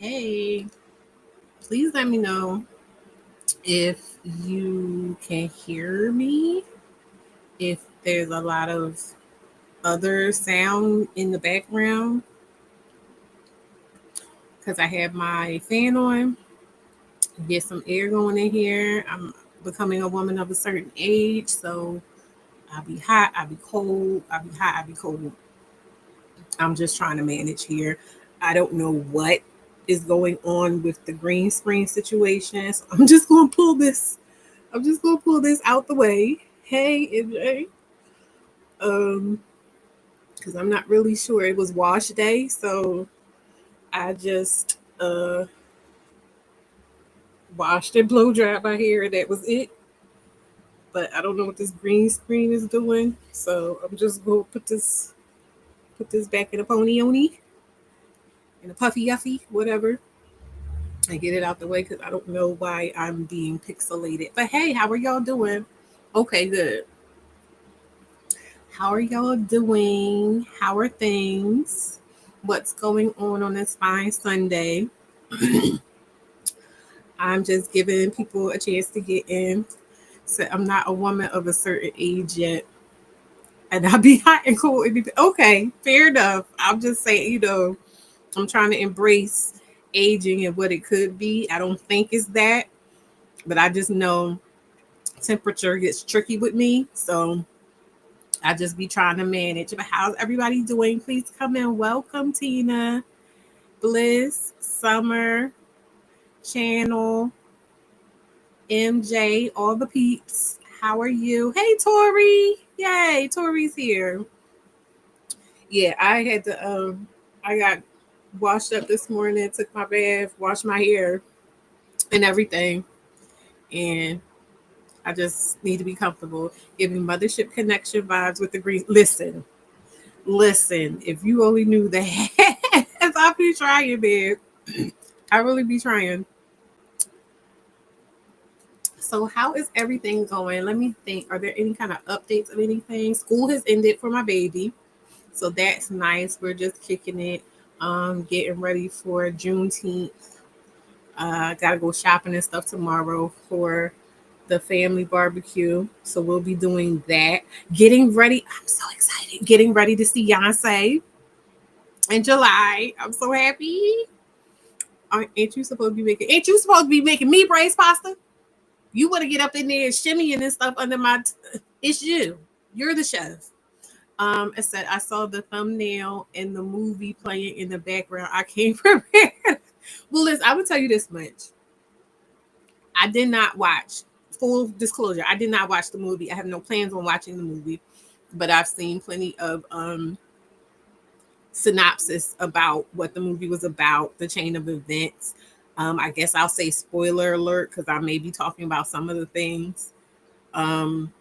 Hey, please let me know if you can hear me, if there's a lot of other sound in the background, because I have my fan on, get some air going in here. I'm becoming a woman of a certain age, so I'll be hot, I'll be cold, I'll be hot, I'll be cold. I'm just trying to manage here. I don't know what is going on with the green screen situation, so I'm just gonna pull this out the way. Hey, MJ. Um, because I'm not really sure. It was wash day, so I just washed and blow dried my hair, and that was it. But I don't know what this green screen is doing, so I'm just gonna put this back in a pony oni, in a puffy yuffy, whatever, and get it out the way because I don't know why I'm being pixelated. But hey, how are y'all doing? Okay, good. How are y'all doing? How are things? What's going on this fine Sunday? I'm just giving people a chance to get in. So I'm not a woman of a certain age yet. And I'll be hot and cold. Okay, fair enough. I'm just saying, I'm trying to embrace aging and what it could be. I don't think it's that, but I just know temperature gets tricky with me. So I just be trying to manage. But how's everybody doing? Please come in. Welcome, Tina, Bliss, Summer, Channel, MJ, all the peeps. How are you? Hey, Tori. Yay, Tori's here. Yeah, I got washed up this morning, took my bath, washed my hair and everything. And I just need to be comfortable. Giving mothership connection vibes with the green. Listen, if you only knew that. I be trying, babe. I really be trying. So, how is everything going? Let me think. Are there any kind of updates of anything? School has ended for my baby, so that's nice. We're just kicking it, getting ready for Juneteenth. Gotta go shopping and stuff tomorrow for the family barbecue. So we'll be doing that. Getting ready. I'm so excited. Getting ready to see Beyonce in July. I'm so happy. Ain't you supposed to be making? Ain't you supposed to be making me braised pasta? You want to get up in there and shimmying and stuff under my. It's you. You're the chef. I said I saw the thumbnail and the movie playing in the background. I came prepared. Well, listen, I will tell you this much. I did not watch. Full disclosure, I did not watch the movie. I have no plans on watching the movie, but I've seen plenty of synopsis about what the movie was about, the chain of events. I guess I'll say spoiler alert because I may be talking about some of the things um,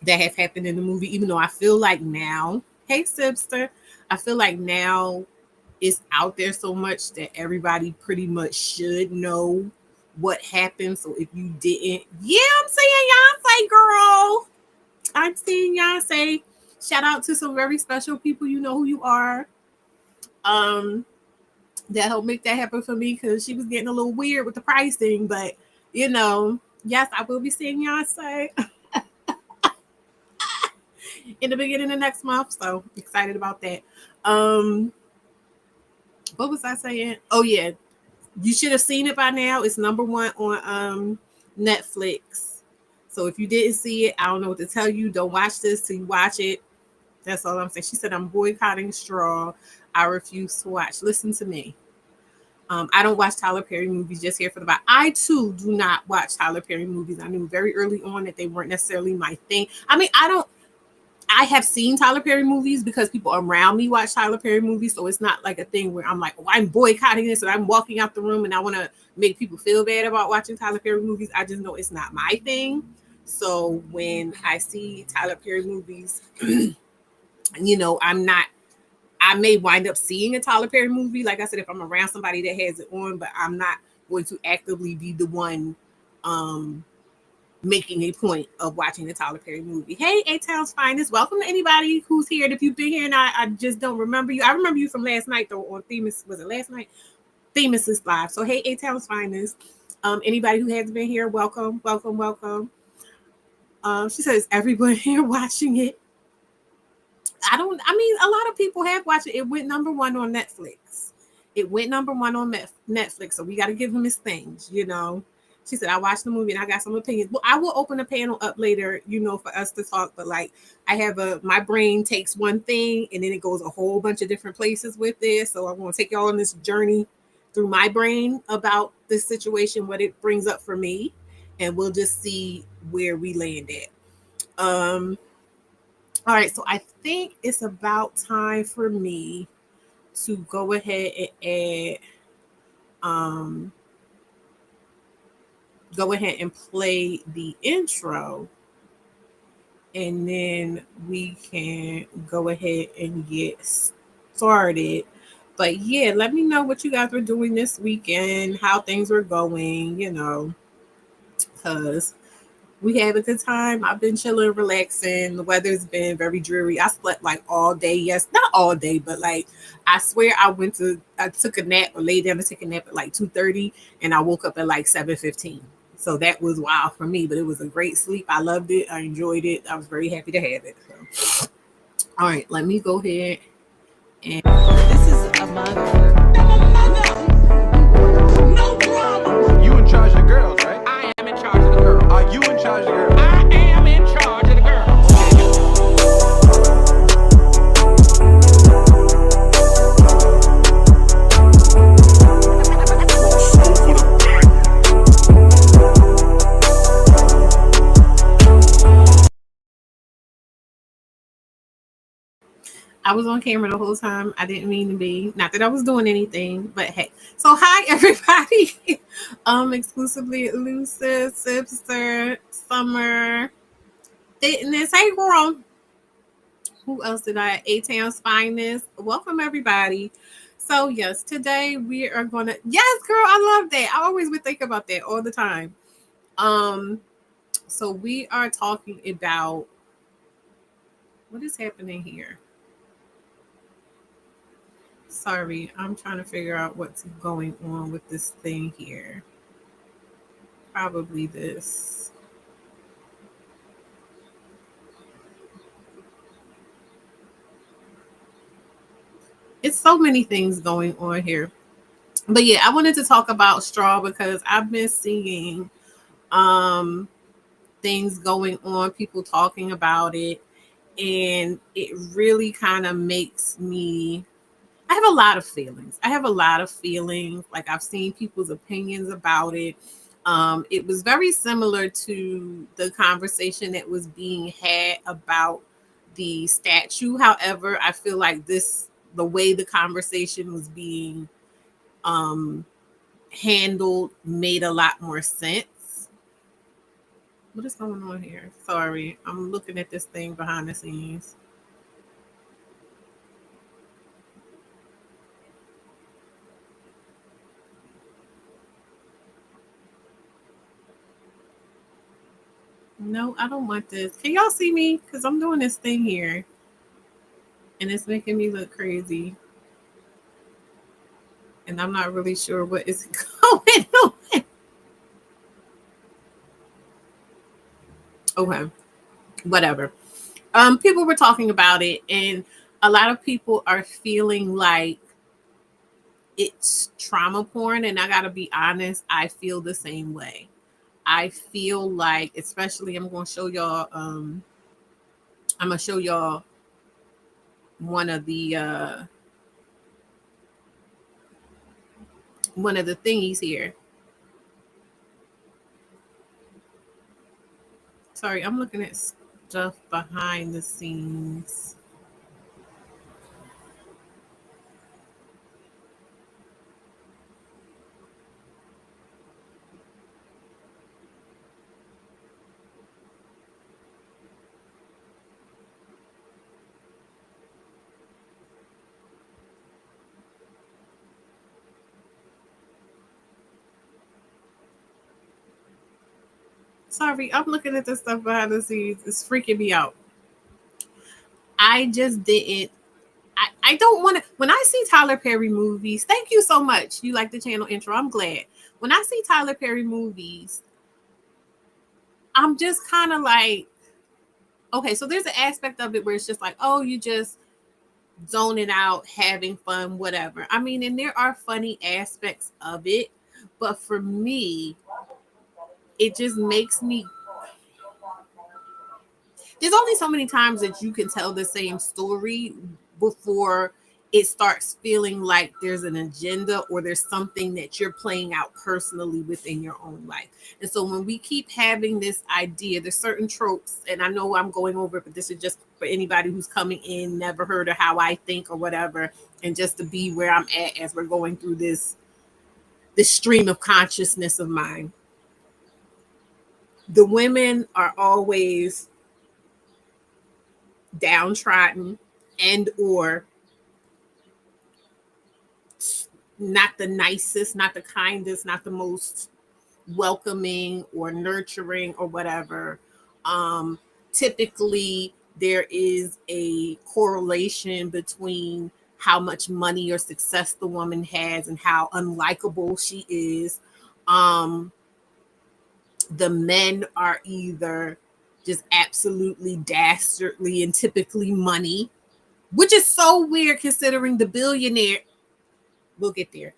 that have happened in the movie, even though I feel like now, hey, Sipster, I feel like now it's out there so much that everybody pretty much should know what happened. So if you didn't, yeah, I'm saying Beyonce, girl. I'm seeing Beyonce. Shout out to some very special people. You know who you are. Um, that helped make that happen for me because she was getting a little weird with the pricing. But yes, I will be seeing Beyonce in the beginning of next month. So excited about that. Um, what was I saying? Oh yeah, you should have seen it by now. It's number one on Netflix. So if you didn't see it, I don't know what to tell you. Don't watch this till you watch it. That's all I'm saying. She said, I'm boycotting Straw. I refuse to watch. Listen to me. I don't watch Tyler Perry movies just here for the vibe. I too do not watch Tyler Perry movies. I knew very early on that they weren't necessarily my thing. I mean, I have seen Tyler Perry movies because people around me watch Tyler Perry movies. So it's not like a thing where I'm like, oh, I'm boycotting this and I'm walking out the room and I want to make people feel bad about watching Tyler Perry movies. I just know it's not my thing. So when I see Tyler Perry movies, I may wind up seeing a Tyler Perry movie. Like I said, if I'm around somebody that has it on, but I'm not going to actively be the one making a point of watching the Tyler Perry movie. Hey, A-Town's Finest. Welcome to anybody who's here. And if you've been here and I just don't remember you. I remember you from last night, though, on Themis. Was it last night? Famous is live. So hey, A-Town's finest. Anybody who hasn't been here, welcome, welcome, welcome. She says everyone here watching it. I mean, a lot of people have watched it. It went number one on Netflix. It went number one on Netflix. So we got to give him his things, you know. She said, I watched the movie and I got some opinions. Well, I will open a panel up later, you know, for us to talk. But like, my brain takes one thing and then it goes a whole bunch of different places with it. So I want to take y'all on this journey through my brain about this situation, what it brings up for me. And we'll just see where we land at. All right, so I think it's about time for me to go ahead and um go ahead and play the intro, and then we can go ahead and get started. But yeah, let me know what you guys were doing this weekend, how things were going, you know, because we had a good time. I've been chilling, relaxing. The weather's been very dreary. I slept like all day. Yes, not all day, but like I swear I took a nap or lay down to take a nap at like 2:30 and I woke up at like 7:15. So that was wild for me, but it was a great sleep. I loved it. I enjoyed it. I was very happy to have it. So. All right, let me go ahead and this is a motherhood. No problem. You in charge of the girls, right? I am in charge of the girls. Are you in charge of the girls? I am in charge of the girls. I was on camera the whole time. I didn't mean to be. Not that I was doing anything, but hey. So hi everybody. Exclusively elusive, sister, summer, fitness. Hey girl. Who else did I? A-Town's finest. Welcome everybody. So yes, today we are gonna. Yes, girl, I love that. I always would think about that all the time. Um, so we are talking about what is happening here. Sorry, I'm trying to figure out what's going on with this thing here. Probably this. It's so many things going on here. But yeah, I wanted to talk about straw because I've been seeing um things going on, people talking about it, and it really kind of makes me I have a lot of feelings. I have a lot of feelings. Like I've seen people's opinions about it. It was very similar to the conversation that was being had about the statue. However, I feel like the way the conversation was being um, handled made a lot more sense. What is going on here? Sorry, I'm looking at this thing behind the scenes. No, I don't want this. Can y'all see me? Because I'm doing this thing here and it's making me look crazy. And I'm not really sure what is going on. Okay, whatever. People were talking about it, and a lot of people are feeling like it's trauma porn. And I gotta be honest, I feel the same way. I feel like, especially, I'm gonna show y'all. I'm gonna show y'all one of the thingies here. Sorry, I'm looking at stuff behind the scenes. Sorry, I'm looking at this stuff behind the scenes. It's freaking me out. I just didn't. I don't want to. When I see Tyler Perry movies, thank you so much. You like the channel intro. I'm glad. When I see Tyler Perry movies, I'm just kind of like, okay, so there's an aspect of it where it's just like, oh, you just zoning out, having fun, whatever. I mean, and there are funny aspects of it, but for me, it just makes me. There's only so many times that you can tell the same story before it starts feeling like there's an agenda or there's something that you're playing out personally within your own life. And so when we keep having this idea, there's certain tropes, and I know I'm going over it, but this is just for anybody who's coming in, never heard of how I think or whatever, and just to be where I'm at as we're going through this stream of consciousness of mine. The women are always downtrodden and or not the nicest, not the kindest, not the most welcoming or nurturing or whatever. Typically there is a correlation between how much money or success the woman has and how unlikable she is. The men are either just absolutely dastardly and typically money, which is so weird considering the billionaire. We'll get there.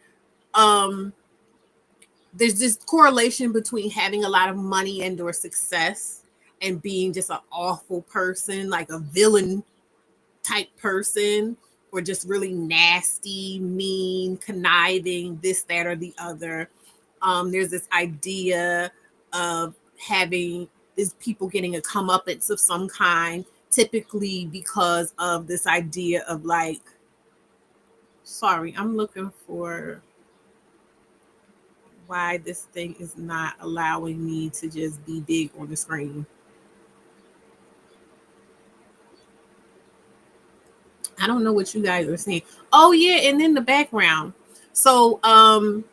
There's this correlation between having a lot of money and or success and being just an awful person, like a villain type person, or just really nasty, mean, conniving, this, that, or the other. There's this idea of having these people getting a comeuppance of some kind, typically because of this idea of like, sorry, I'm looking for why this thing is not allowing me to just be big on the screen. I don't know what you guys are seeing. Oh yeah, and in the background. So I'm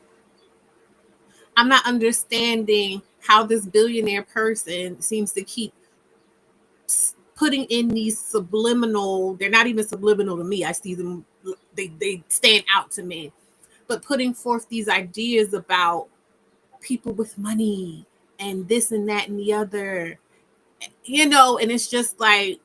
not understanding how this billionaire person seems to keep putting in these subliminal, they're not even subliminal to me. I see them, they stand out to me. But putting forth these ideas about people with money and this and that and the other, and it's just like,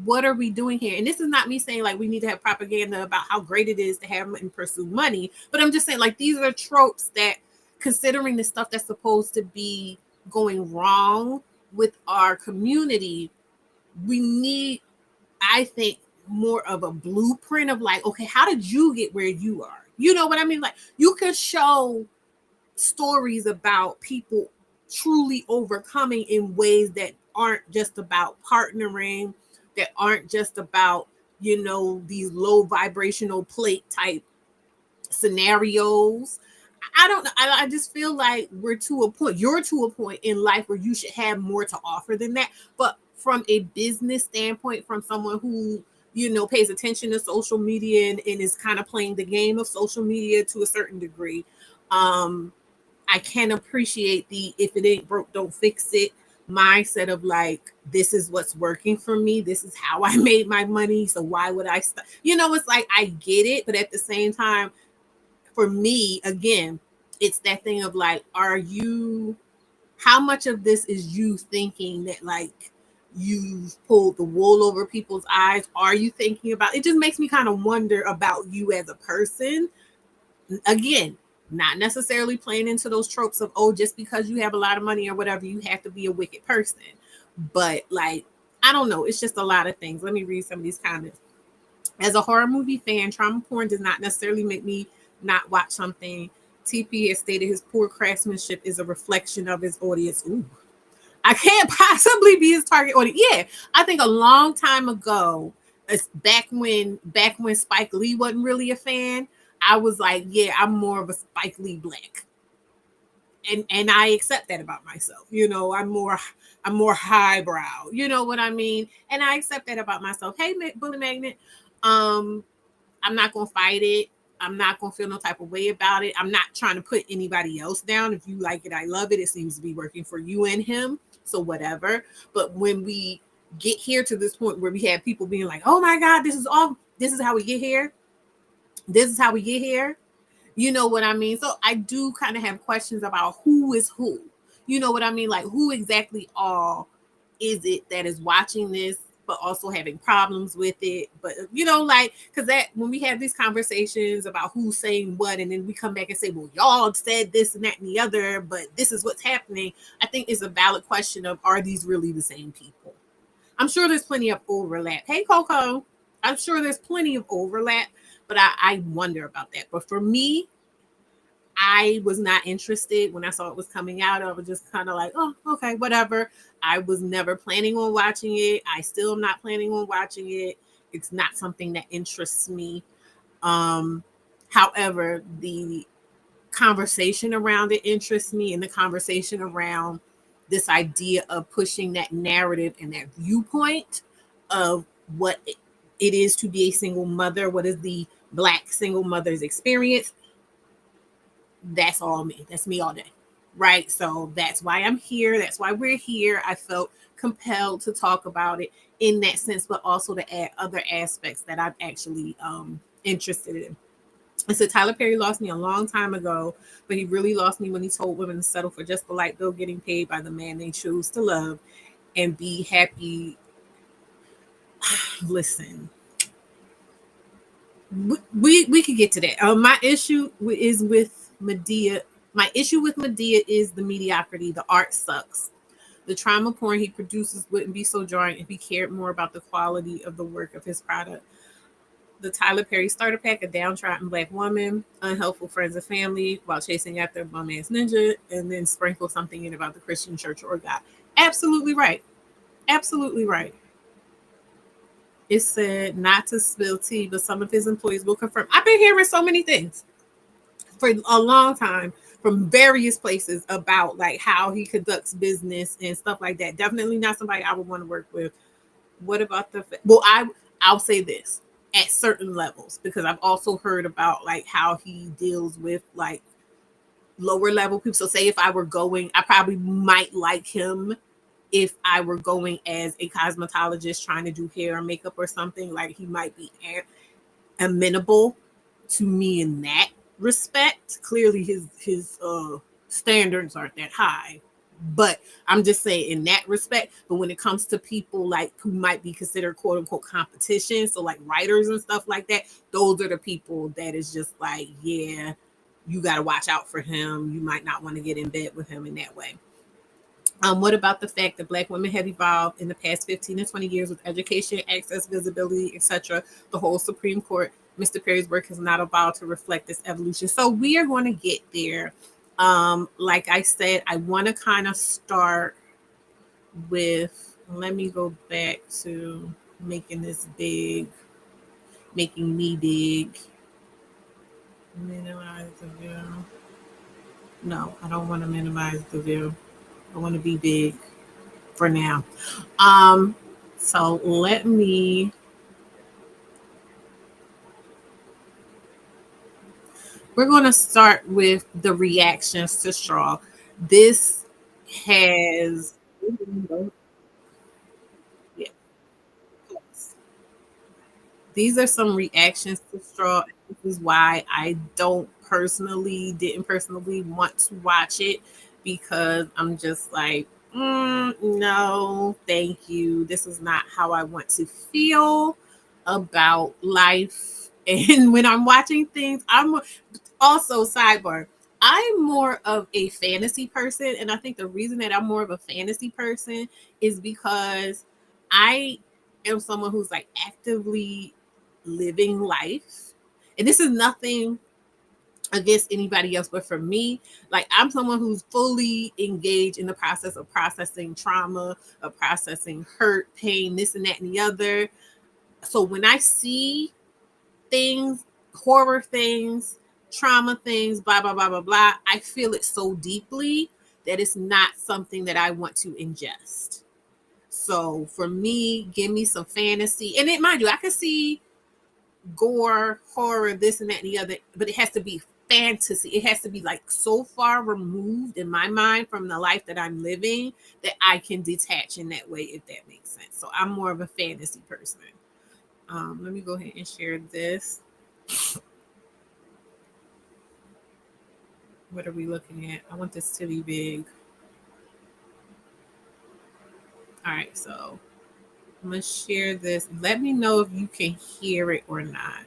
what are we doing here? And this is not me saying like we need to have propaganda about how great it is to have and pursue money, but I'm just saying like these are tropes that, considering the stuff that's supposed to be going wrong with our community, we need, I think, more of a blueprint of like, okay, how did you get where you are? You know what I mean? Like you could show stories about people truly overcoming in ways that aren't just about partnering, that aren't just about, these low vibrational plate type scenarios. I don't know. I just feel like you're to a point in life where you should have more to offer than that. But from a business standpoint, from someone who, pays attention to social media and is kind of playing the game of social media to a certain degree, I can appreciate the if it ain't broke, don't fix it mindset of like, this is what's working for me. This is how I made my money. So why would I stop? It's like, I get it. But at the same time, for me, again, it's that thing of like, how much of this is you thinking that like you've pulled the wool over people's eyes? Are you thinking about it? Just makes me kind of wonder about you as a person. Again, not necessarily playing into those tropes of, oh, just because you have a lot of money or whatever, you have to be a wicked person. But like, I don't know. It's just a lot of things. Let me read some of these comments. As a horror movie fan, trauma porn does not necessarily make me not watch something. TP has stated his poor craftsmanship is a reflection of his audience. Ooh, I can't possibly be his target audience. Yeah, I think a long time ago, it's back when Spike Lee wasn't really a fan, I was like, yeah, I'm more of a Spike Lee black. And I accept that about myself. I'm more highbrow. You know what I mean? And I accept that about myself. Hey, Bully Magnet. I'm not gonna fight it. I'm not gonna feel no type of way about it. I'm not trying to put anybody else down. If you like it, I love it. It seems to be working for you and him. So whatever. But when we get here to this point where we have people being like, oh my God, this is how we get here. This is how we get here. You know what I mean? So I do kind of have questions about who is who. You know what I mean? Like, who exactly all is it that is watching this, but also having problems with it? But, like, because that when we have these conversations about who's saying what, and then we come back and say, well, y'all said this and that and the other, but this is what's happening. I think it's a valid question of, are these really the same people? I'm sure there's plenty of overlap. Hey, Coco. I'm sure there's plenty of overlap, but I wonder about that. But for me, I was not interested when I saw it was coming out. I was just kind of like, oh, okay, whatever. I was never planning on watching it. I still am not planning on watching it. It's not something that interests me. However, the conversation around it interests me, and the conversation around this idea of pushing that narrative and that viewpoint of what it is to be a single mother. What is the Black single mother's experience? That's all me. That's me all day. Right. So that's why I'm here. That's why we're here. I felt compelled to talk about it in that sense, but also to add other aspects that I'm actually interested in. I said Tyler Perry lost me a long time ago, but he really lost me when he told women to settle for just the light bill getting paid by the man they choose to love and be happy. Listen, we could get to that. My issue is with Medea. My issue with Medea is the mediocrity. The art sucks. The trauma porn he produces wouldn't be so jarring if he cared more about the quality of the work of his product. The Tyler Perry starter pack, a downtrodden Black woman, unhelpful friends and family while chasing after a bum ass ninja, and then sprinkle something in about the Christian church or God. Absolutely right. Absolutely right. It said not to spill tea, but some of his employees will confirm. I've been hearing so many things for a long time from various places about like how he conducts business and stuff like that. Definitely not somebody I would want to work with. What about I'll say this at certain levels, because I've also heard about like how he deals with like lower level people. So say if I were going, I probably might like him if I were going as a cosmetologist trying to do hair or makeup or something. Like he might be amenable to me in that respect. Clearly his standards aren't that high, but I'm just saying in that respect. But when it comes to people like who might be considered quote unquote competition, so like writers and stuff like that, those are the people that is just like, yeah, you got to watch out for him. You might not want to get in bed with him in that way. What about the fact that Black women have evolved in the past 15 to 20 years with education, access, visibility, etc.? The whole Supreme Court, Mr. Perry's work has not evolved to reflect this evolution. So we are going to get there. Like I said, I want to kind of start with, let me go back to making this big, making me big. Minimize the view. No, I don't want to minimize the view. I want to be big for now. So we're going to start with the reactions to Straw. This has, yeah, these are some reactions to Straw. This is why I didn't personally want to watch it, because I'm just like, no, thank you. This is not how I want to feel about life. And when I'm watching things, I'm also sidebar. I'm more of a fantasy person, and I think the reason that I'm more of a fantasy person is because I am someone who's like actively living life. And this is nothing against anybody else, but for me, like I'm someone who's fully engaged in the process of processing trauma, of processing hurt, pain, this and that and the other. So when I see things, horror things, trauma things, blah, blah, blah, blah, blah, I feel it so deeply that it's not something that I want to ingest. So for me, give me some fantasy. And mind you, I can see gore, horror, this and that and the other, but it has to be fantasy. It has to be like so far removed in my mind from the life that I'm living that I can detach in that way, if that makes sense. So I'm more of a fantasy person. Let me go ahead and share this. What are we looking at? I want this to be big. All right, so I'm gonna share this. Let me know if you can hear it or not.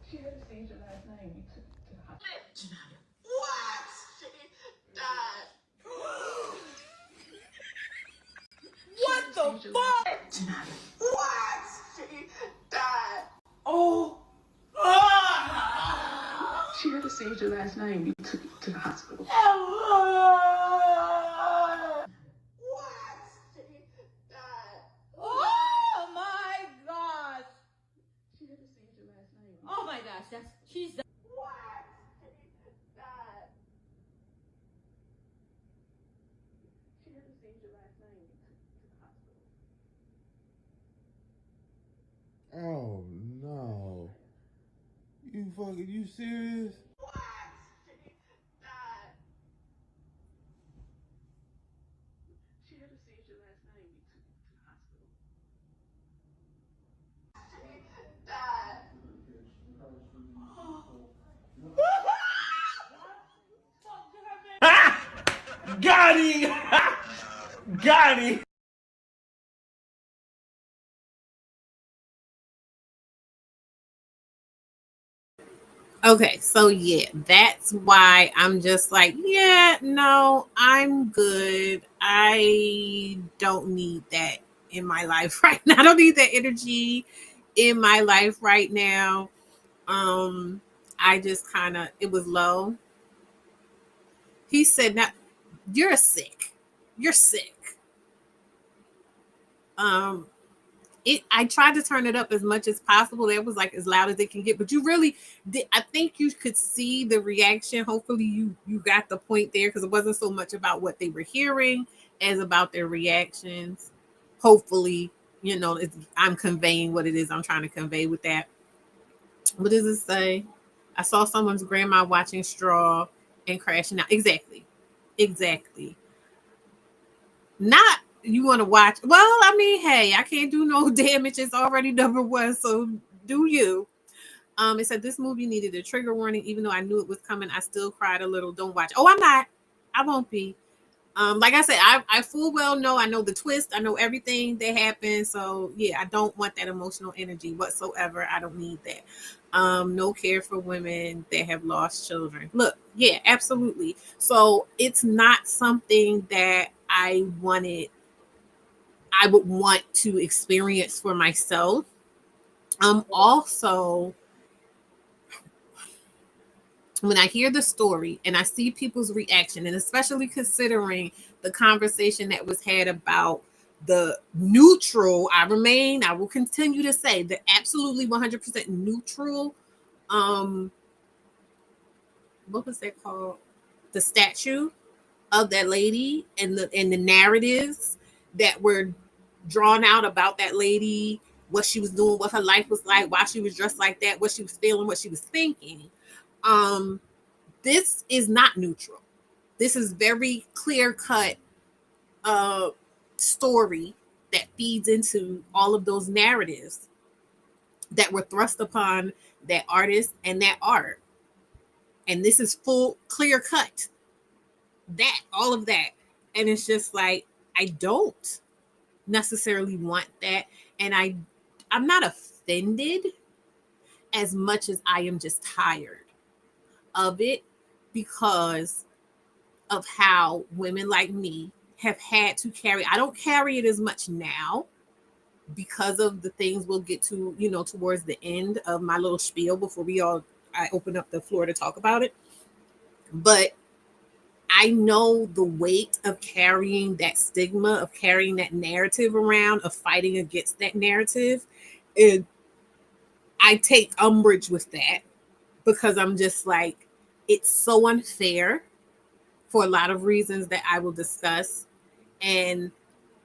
She had a seizure last night. We took her to the hospital. What? She died. What the fuck? What? She died. Oh. She had a seizure last night. We took her to the hospital. What? She died. Oh my gosh. She had a seizure last night. Oh my gosh, she's What? She died. She had a seizure last night. We took her to the hospital. Oh no. You serious? What? She died. She had a seizure last night. We took her to the hospital. She died. Got him! Got him! Okay, so yeah, that's why I'm just like, yeah, no, I'm good. I don't need that in my life right now. I don't need that energy in my life right now. I just kind of, it was low. He said, "Now you're sick. You're sick." Um, I tried to turn it up as much as possible. That was like as loud as it can get, but you really did. I think you could see the reaction. Hopefully you got the point there, because it wasn't so much about what they were hearing as about their reactions. Hopefully, I'm conveying what it is I'm trying to convey with that. What does it say? I saw someone's grandma watching Straw and crashing out. Exactly. Not you want to watch. Well, I mean, hey, I can't do no damage. It's already number one, so do you? It said this movie needed a trigger warning, even though I knew it was coming. I still cried a little. Don't watch. Oh, I'm not. I won't be. Like I said, I full well know. I know the twist. I know everything that happened. So yeah, I don't want that emotional energy whatsoever. I don't need that. No care for women that have lost children. Look, yeah, absolutely. So it's not something that I would want to experience for myself. Also, when I hear the story and I see people's reaction, and especially considering the conversation that was had about the neutral, I will continue to say the absolutely 100% neutral, what was that called? The statue of that lady, and the narratives that were drawn out about that lady, what she was doing, what her life was like, why she was dressed like that, what she was feeling, what she was thinking. This is not neutral. This is very clear cut story that feeds into all of those narratives that were thrust upon that artist and that art. And this is full clear cut. That, all of that. And it's just like, I don't necessarily want that. And I'm not offended as much as I am just tired of it, because of how women like me have had to carry. I don't carry it as much now because of the things we'll get to, towards the end of my little spiel before I open up the floor to talk about it. But I know the weight of carrying that stigma, of carrying that narrative around, of fighting against that narrative. And I take umbrage with that because I'm just like, it's so unfair for a lot of reasons that I will discuss. And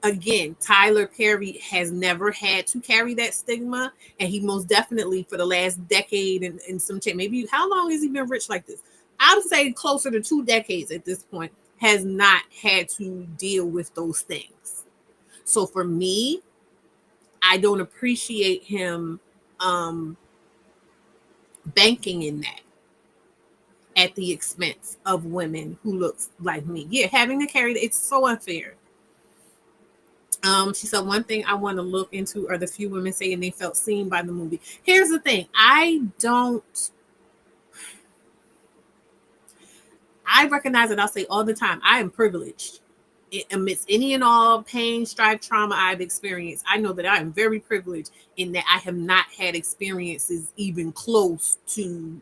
again, Tyler Perry has never had to carry that stigma, and he most definitely for the last decade and some change, maybe how long has he been rich like this? I would say closer to 2 decades at this point, has not had to deal with those things. So for me, I don't appreciate him um banking in that at the expense of women who looks like me. Yeah, having to carry it's so unfair. She said one thing I want to look into are the few women saying they felt seen by the movie. Here's the thing. I recognize it. I'll say all the time, I am privileged. Amidst any and all pain, strife, trauma I've experienced, I know that I am very privileged in that I have not had experiences even close to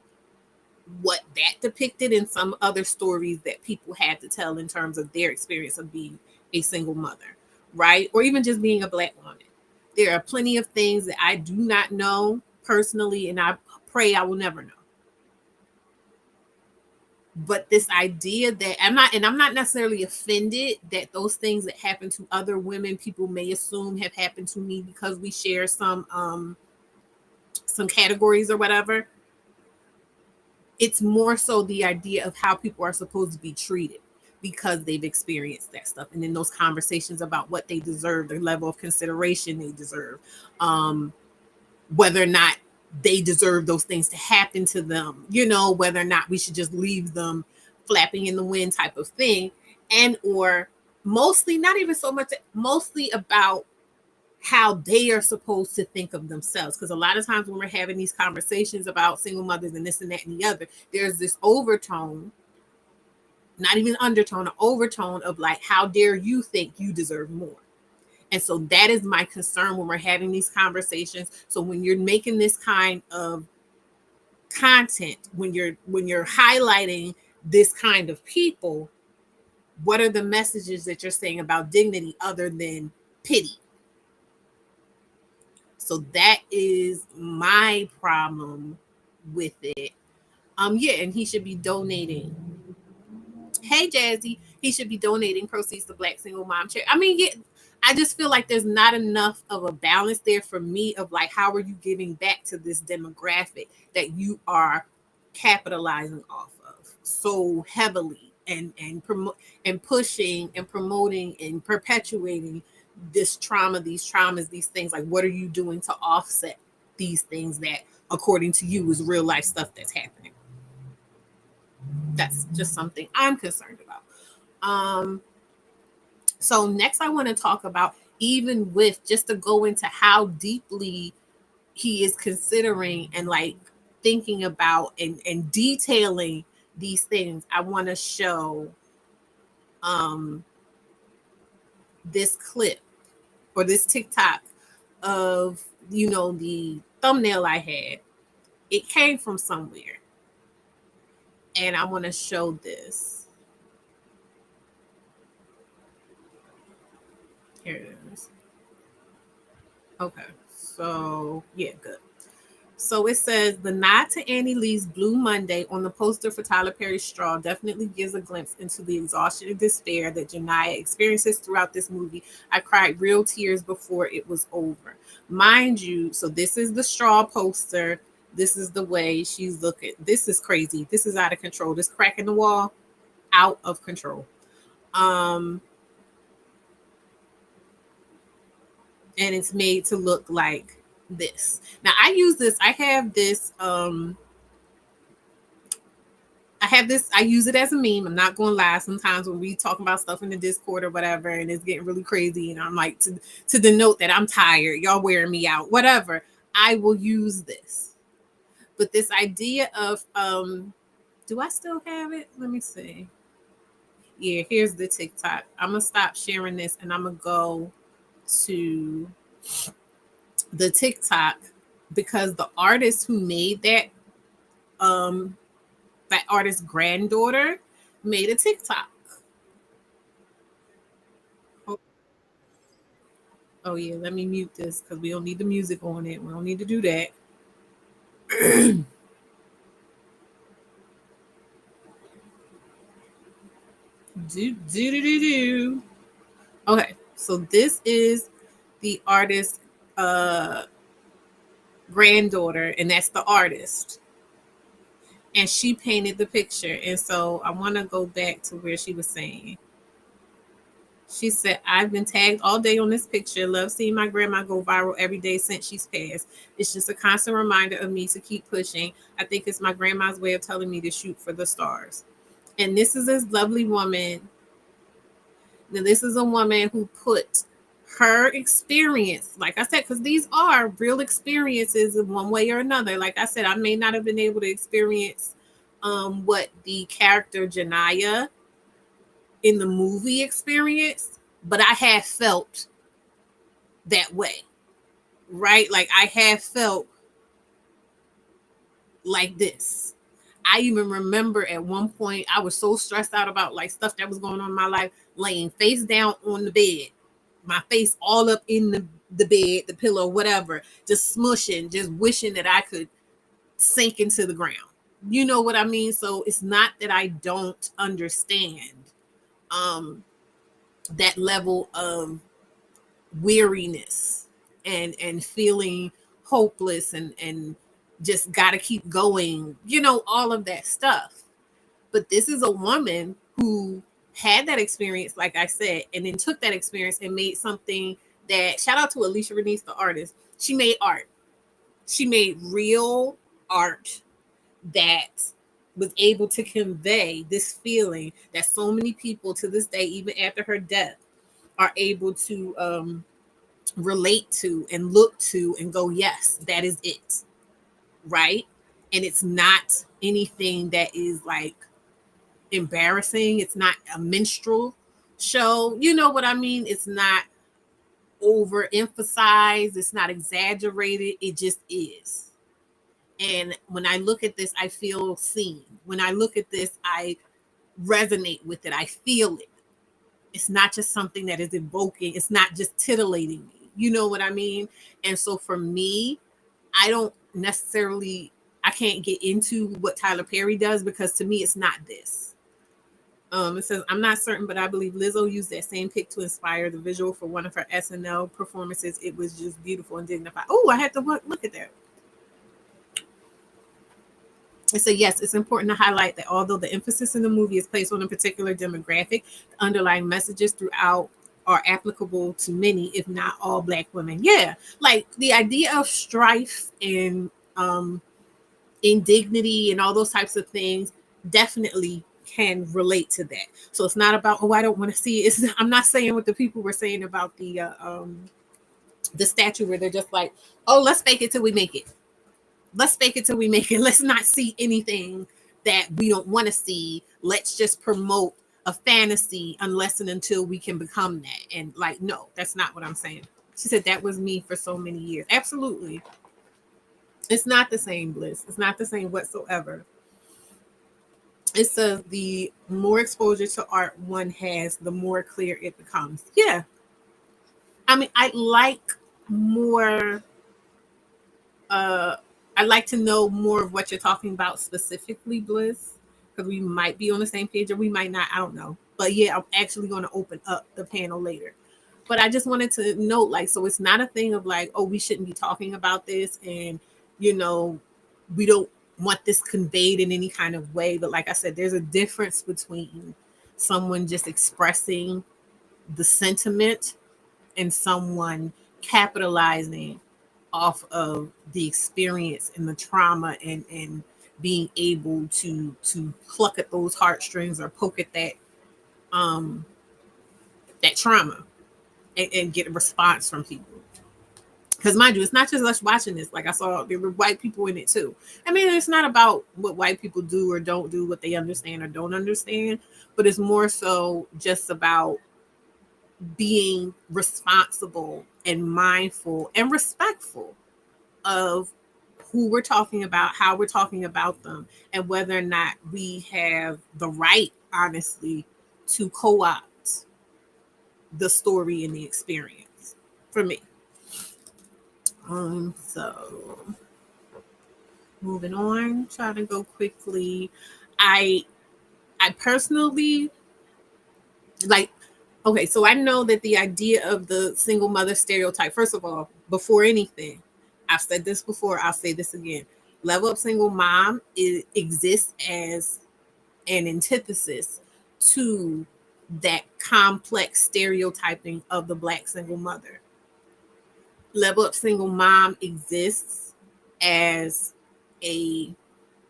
what that depicted in some other stories that people had to tell in terms of their experience of being a single mother, right? Or even just being a Black woman. There are plenty of things that I do not know personally, and I pray I will never know. But this idea that I'm not necessarily offended that those things that happen to other women, people may assume have happened to me because we share some categories or whatever. It's more so the idea of how people are supposed to be treated because they've experienced that stuff. And then those conversations about what they deserve, the level of consideration they deserve, whether or not they deserve those things to happen to them, whether or not we should just leave them flapping in the wind type of thing. And or mostly, not even so much, mostly about how they are supposed to think of themselves. Because a lot of times when we're having these conversations about single mothers and this and that and the other, there's this overtone, not even undertone, an overtone of like, how dare you think you deserve more? And so that is my concern when we're having these conversations. So when you're making this kind of content, when you're highlighting this kind of people, what are the messages that you're saying about dignity other than pity? So that is my problem with it. Yeah, and he should be donating. Hey, Jazzy, he should be donating proceeds to Black Single Mom Charity. I mean, yeah, I just feel like there's not enough of a balance there for me of like, how are you giving back to this demographic that you are capitalizing off of so heavily and pushing and promoting and perpetuating this trauma, these traumas, these things. Like, what are you doing to offset these things that, according to you, is real life stuff that's happening? That's just something I'm concerned about. So next I want to talk about, even with just to go into how deeply he is considering and like thinking about and detailing these things, I want to show this clip or this TikTok of, the thumbnail I had. It came from somewhere. And I want to show this. Here it is. Okay. So, yeah, good. So it says the nod to Annie Lee's Blue Monday on the poster for Tyler Perry's Straw definitely gives a glimpse into the exhaustion and despair that Janiyah experiences throughout this movie. I cried real tears before it was over. Mind you, so this is the Straw poster. This is the way she's looking. This is crazy. This is out of control. This crack in the wall, out of control. And it's made to look like this. Now I use this. I have this. I use it as a meme. I'm not going to lie. Sometimes when we talk about stuff in the Discord or whatever, and it's getting really crazy, and I'm like, to denote that I'm tired, y'all wearing me out, whatever, I will use this. But this idea of, do I still have it? Let me see. Yeah, here's the TikTok. I'm going to stop sharing this and I'm going to go to the TikTok because the artist who made that artist's granddaughter made a TikTok. Oh yeah, let me mute this because we don't need the music on it. We don't need to do that. Do. Okay, so this is the artist's uh granddaughter, and that's the artist. And she painted the picture. And so I want to go back to where she was saying. She said, I've been tagged all day on this picture. Love seeing my grandma go viral every day since she's passed. It's just a constant reminder of me to keep pushing. I think it's my grandma's way of telling me to shoot for the stars. And this is this lovely woman. Now, this is a woman who put her experience, like I said, because these are real experiences in one way or another. Like I said, I may not have been able to experience what the character Janaya in the movie experienced, but I have felt that way, right? Like I have felt like this. I even remember at one point I was so stressed out about like stuff that was going on in my life, laying face down on the bed, my face all up in the bed, the pillow, whatever, just smushing, just wishing that I could sink into the ground. You know what I mean? So it's not that I don't understand um that level of weariness and feeling hopeless and just got to keep going, you know, all of that stuff. But this is a woman who had that experience, like I said, and then took that experience and made something that, shout out to Alicia Renice, the artist. She made art. She made real art that was able to convey this feeling that so many people to this day, even after her death, are able to relate to and look to and go, yes, that is it. Right. And it's not anything that is like embarrassing. It's not a minstrel show. You know what I mean? It's not overemphasized. It's not exaggerated. It just is. And when I look at this, I feel seen. When I look at this, I resonate with it. I feel it. It's not just something that is evoking. It's not just titillating me. You know what I mean? And so for me, I don't necessarily, I can't get into what Tyler Perry does because to me, it's not this. It says, I'm not certain, but I believe Lizzo used that same pic to inspire the visual for one of her SNL performances. It was just beautiful and dignified. Oh, I had to look at that. It said, yes, it's important to highlight that although the emphasis in the movie is placed on a particular demographic, the underlying messages throughout are applicable to many, if not all, Black women. Yeah, like the idea of strife and indignity and all those types of things definitely can relate to that. So it's not about, oh, I don't want to see it. I'm not saying what the people were saying about the statue where they're just like, oh, let's fake it till we make it. Let's fake it till we make it. Let's not see anything that we don't want to see. Let's just promote a fantasy unless and until we can become that. And like, no, that's not what I'm saying. She said that was me for so many years. Absolutely. It's not the same, Bliss. It's not the same whatsoever. It says the more exposure to art one has, the more clear it becomes. Yeah. I mean, I like more I'd like to know more of what you're talking about specifically, Bliss, because we might be on the same page or we might not. I don't know. But yeah, I'm actually going to open up the panel later. But I just wanted to note, like, so it's not a thing of like, oh, we shouldn't be talking about this and, you know, we don't want this conveyed in any kind of way. But like I said, there's a difference between someone just expressing the sentiment and someone capitalizing off of the experience and the trauma and being able to pluck at those heartstrings or poke at that trauma and get a response from people. Because mind you, it's not just us watching this. Like I saw, there were white people in it too. I mean, it's not about what white people do or don't do, what they understand or don't understand, but it's more so just about being responsible and mindful and respectful of who we're talking about, how we're talking about them, and whether or not we have the right, honestly, to co-opt the story and the experience for me. So moving on, try to go quickly. I I personally like, okay, so I know that the idea of the single mother stereotype, first of all, before anything, I've said this before, I'll say this again. Level up single mom exists as an antithesis to that complex stereotyping of the Black single mother. Level up single mom exists as a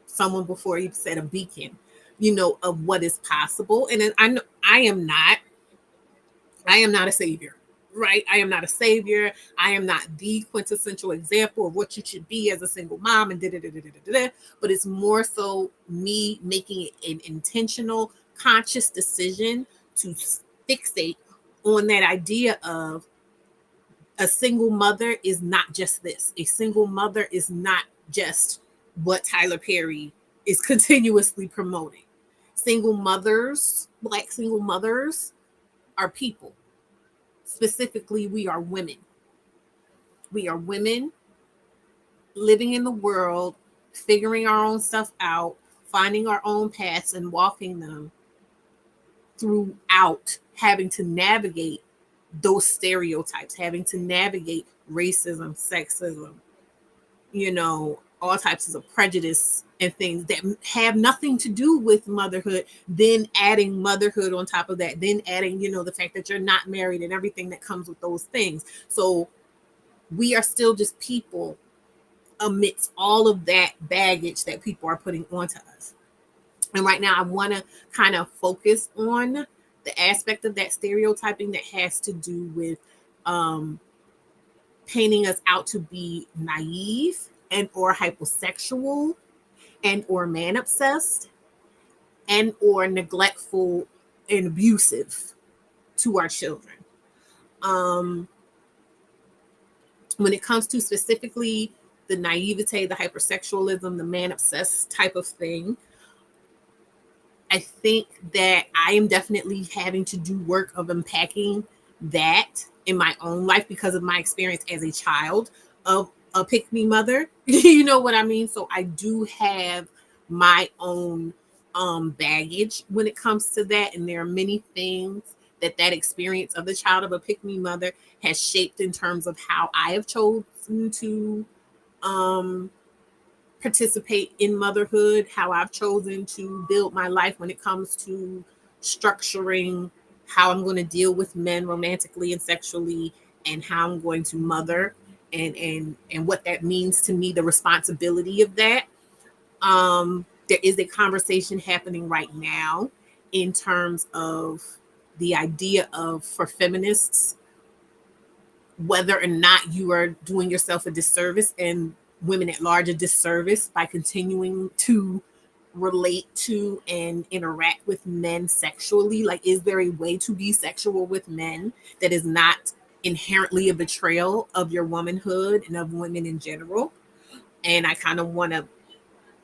someone before you said a beacon, of what is possible. And I know I am not a savior, right? I am not a savior. I am not the quintessential example of what you should be as a single mom and da da da da da da. But it's more so me making an intentional, conscious decision to fixate on that idea of a single mother is not just this. A single mother is not just what Tyler Perry is continuously promoting. Single mothers, Black single mothers, are people. Specifically, we are women. We are women living in the world, figuring our own stuff out, finding our own paths and walking them throughout having to navigate those stereotypes, having to navigate racism, sexism, all types of prejudice and things that have nothing to do with motherhood, then adding motherhood on top of that, then adding, the fact that you're not married and everything that comes with those things. So we are still just people amidst all of that baggage that people are putting onto us. And right now, I want to kind of focus on the aspect of that stereotyping that has to do with painting us out to be naive and or hyposexual and or man obsessed and or neglectful and abusive to our children. When it comes to specifically the naivete, the hypersexualism, the man obsessed type of thing, I think that I am definitely having to do work of unpacking that in my own life because of my experience as a child of a pick me mother. You know what I mean? So I do have my own baggage when it comes to that. And there are many things that experience of the child of a pick me mother has shaped in terms of how I have chosen to participate in motherhood, how I've chosen to build my life when it comes to structuring how I'm going to deal with men romantically and sexually, and how I'm going to mother, and what that means to me, the responsibility of that. There is a conversation happening right now in terms of the idea of, for feminists, whether or not you are doing yourself a disservice and women at large a disservice by continuing to relate to and interact with men sexually. Like, is there a way to be sexual with men that is not inherently a betrayal of your womanhood and of women in general? And I kind of want to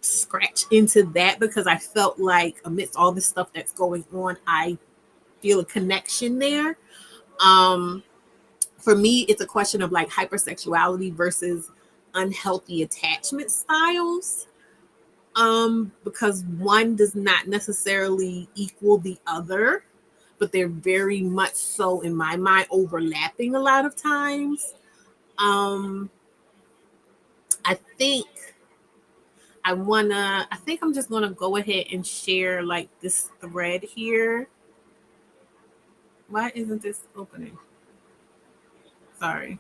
scratch into that because I felt like amidst all this stuff that's going on, I feel a connection there. For me, it's a question of like hypersexuality versus unhealthy attachment styles. Because one does not necessarily equal the other, but they're very much so, in my mind, overlapping a lot of times. I think I'm just gonna go ahead and share like this thread here. Why isn't this opening? Sorry.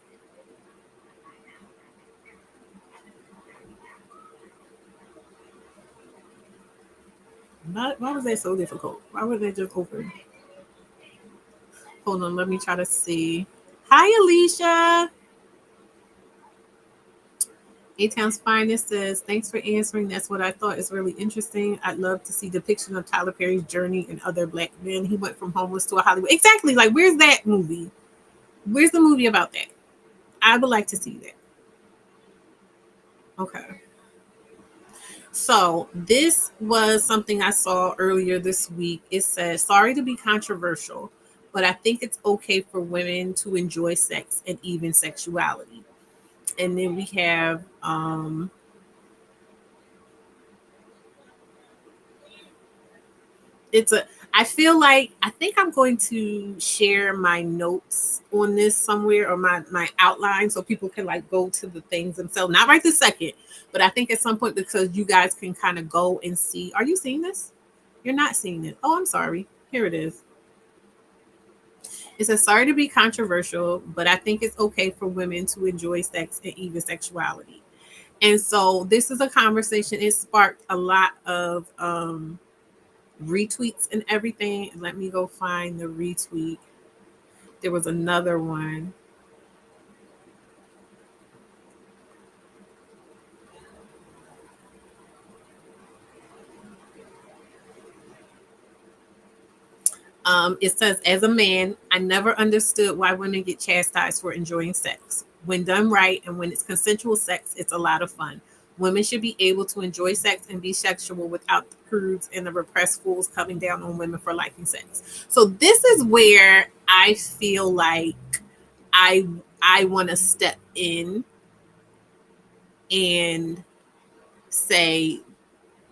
Why was that so difficult? Why would they just open? Hold on, let me try to see. Hi, Alicia. A-Town's Finest says, thanks for answering. That's what I thought is really interesting. I'd love to see depiction of Tyler Perry's journey and other Black men. He went from homeless to a Hollywood. Exactly. Like, where's that movie? Where's the movie about that? I would like to see that. Okay. So this was something I saw earlier this week. It says, sorry to be controversial, but I think it's okay for women to enjoy sex and even sexuality. And then we have it's a I feel like I think I'm going to share my notes on this somewhere, or my outline, so people can like go to the things themselves. Not right this second, but I think at some point, because you guys can kind of go and see. Are you seeing this? You're not seeing it. Oh, I'm sorry. Here it is. It says, sorry to be controversial, but I think it's okay for women to enjoy sex and even sexuality. And so this is a conversation. It sparked a lot of retweets and everything. Let me go find the retweet. There was another one. It says, as a man, I never understood why women get chastised for enjoying sex. When done right and when it's consensual sex, it's a lot of fun. Women should be able to enjoy sex and be sexual without the prudes and the repressed fools coming down on women for liking sex. So this is where I feel like I I want to step in and say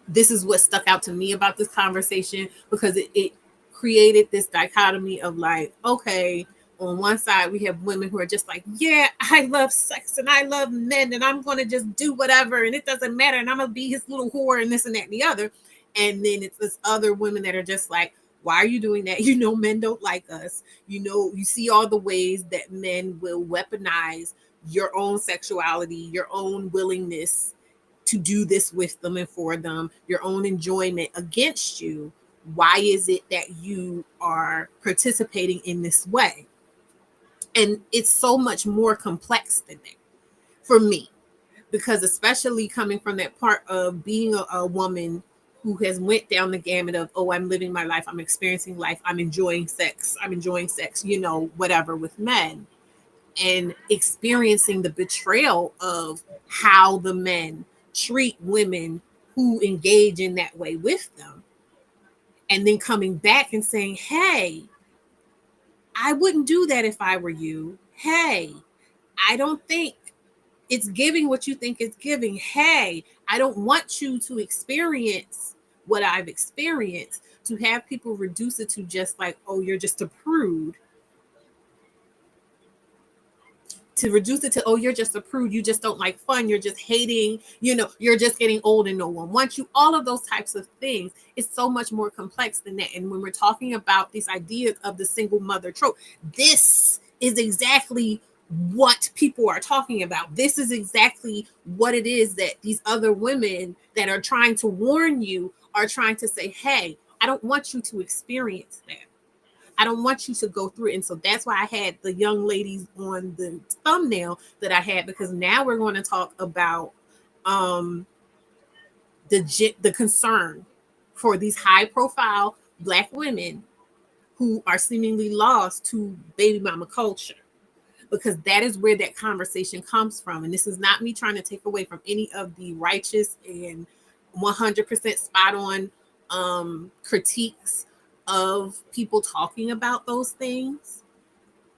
this is what stuck out to me about this conversation, because it created this dichotomy of like, okay, on one side we have women who are just like, yeah, I love sex and I love men and I'm going to just do whatever and it doesn't matter and I'm going to be his little whore and this and that and the other. And then it's this other women that are just like, why are you doing that? You know, men don't like us. You know, you see all the ways that men will weaponize your own sexuality, your own willingness to do this with them and for them, your own enjoyment against you. Why is it that you are participating in this way? And it's so much more complex than that for me, because especially coming from that part of being a woman who has went down the gamut of, oh, I'm living my life, I'm experiencing life, I'm enjoying sex, you know, whatever, with men, and experiencing the betrayal of how the men treat women who engage in that way with them. And then coming back and saying, hey, I wouldn't do that if I were you. Hey, I don't think it's giving what you think it's giving. Hey, I don't want you to experience what I've experienced. To have people reduce it to just like, oh, you're just a prude, to reduce it to, oh, you're just a prude, you just don't like fun, you're just hating, you know, you're just getting old and no one wants you, all of those types of things. It's so much more complex than that. And when we're talking about these ideas of the single mother trope, this is exactly what people are talking about. This is exactly what it is that these other women that are trying to warn you are trying to say, hey, I don't want you to experience that. I don't want you to go through it. And so that's why I had the young ladies on the thumbnail that I had, because now we're going to talk about the concern for these high profile Black women who are seemingly lost to baby mama culture, because that is where that conversation comes from. And this is not me trying to take away from any of the righteous and 100% spot on critiques of people talking about those things,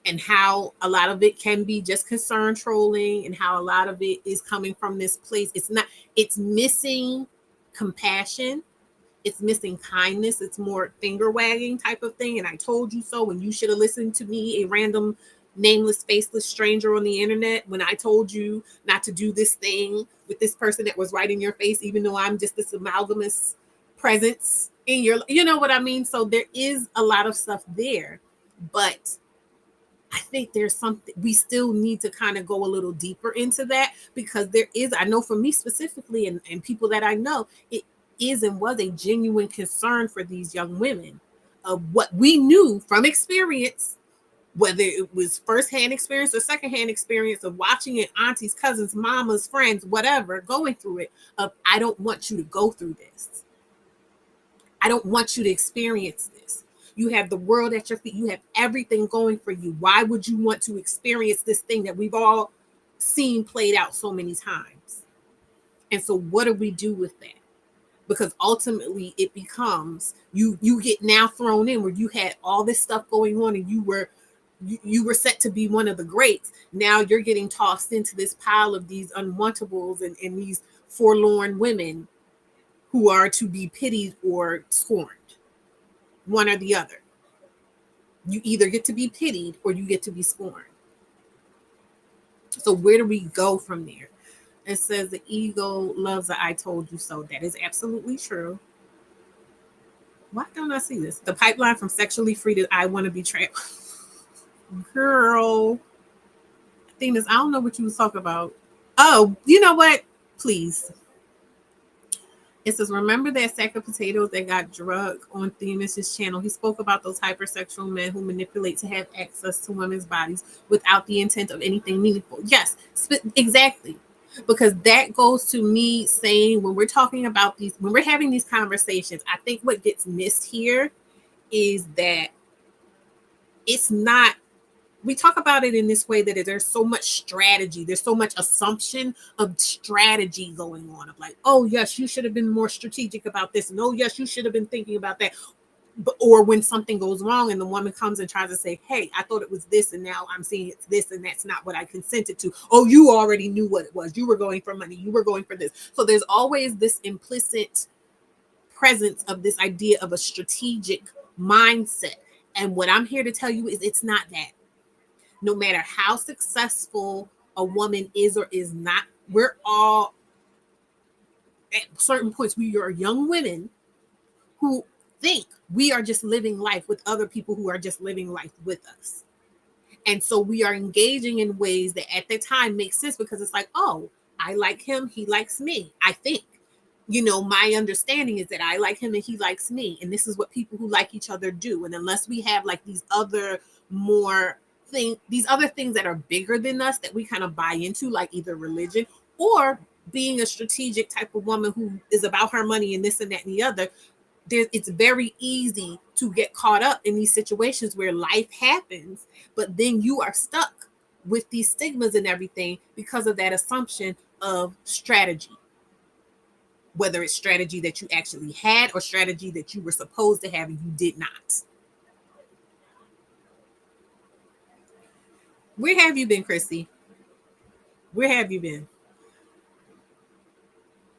and how a lot of it can be just concern trolling, and how a lot of it is coming from this place. It's missing compassion, it's missing kindness, it's more finger wagging type of thing. And I told you so when you should have listened to me, a random nameless faceless stranger on the internet, when I told you not to do this thing with this person that was right in your face, even though I'm just this amalgamous presence in your, you know what I mean? So there is a lot of stuff there, but I think there's something we still need to kind of go a little deeper into that, because there is, I know for me specifically, and people that I know, it is and was a genuine concern for these young women of what we knew from experience, whether it was firsthand experience or secondhand experience of watching it, aunties, cousins, mamas, friends, whatever, going through it, of, I don't want you to go through this. I don't want you to experience this. You have the world at your feet. You have everything going for you. Why would you want to experience this thing that we've all seen played out so many times? And so what do we do with that? Because ultimately it becomes, you get now thrown in where you had all this stuff going on and you were you were set to be one of the greats. Now you're getting tossed into this pile of these unwantables and these forlorn women who are to be pitied or scorned, one or the other. You either get to be pitied or you get to be scorned. So where do we go from there? It says the ego loves the I told you so. That is absolutely true. Why don't I see this? The pipeline from sexually free to I want to be trapped. Girl, thing is, I don't know what you was talking about. Oh, you know what? Please. It says, remember that sack of potatoes that got drugged on Themis's channel? He spoke about those hypersexual men who manipulate to have access to women's bodies without the intent of anything meaningful. Yes, exactly. Because that goes to me saying when we're talking about these, when we're having these conversations, I think what gets missed here is that it's not, we talk about it in this way that there's so much strategy, there's so much assumption of strategy going on of like, oh yes, you should have been more strategic about this, and oh yes, you should have been thinking about that. But, or when something goes wrong and the woman comes and tries to say, hey, I thought it was this and now I'm seeing it's this and that's not what I consented to. Oh, you already knew what it was. You were going for money, you were going for this. So there's always this implicit presence of this idea of a strategic mindset. And what I'm here to tell you is it's not that. No matter how successful a woman is or is not, we're all at certain points, we are young women who think we are just living life with other people who are just living life with us. And so we are engaging in ways that at the time make sense because it's like, oh, I like him, he likes me. I think, my understanding is that I like him and he likes me. And this is what people who like each other do. And unless we have like these other things that are bigger than us that we kind of buy into, like either religion or being a strategic type of woman who is about her money and this and that and the other, it's very easy to get caught up in these situations where life happens, but then you are stuck with these stigmas and everything because of that assumption of strategy. Whether it's strategy that you actually had or strategy that you were supposed to have and you did not. Where have you been, Chrissy? Where have you been?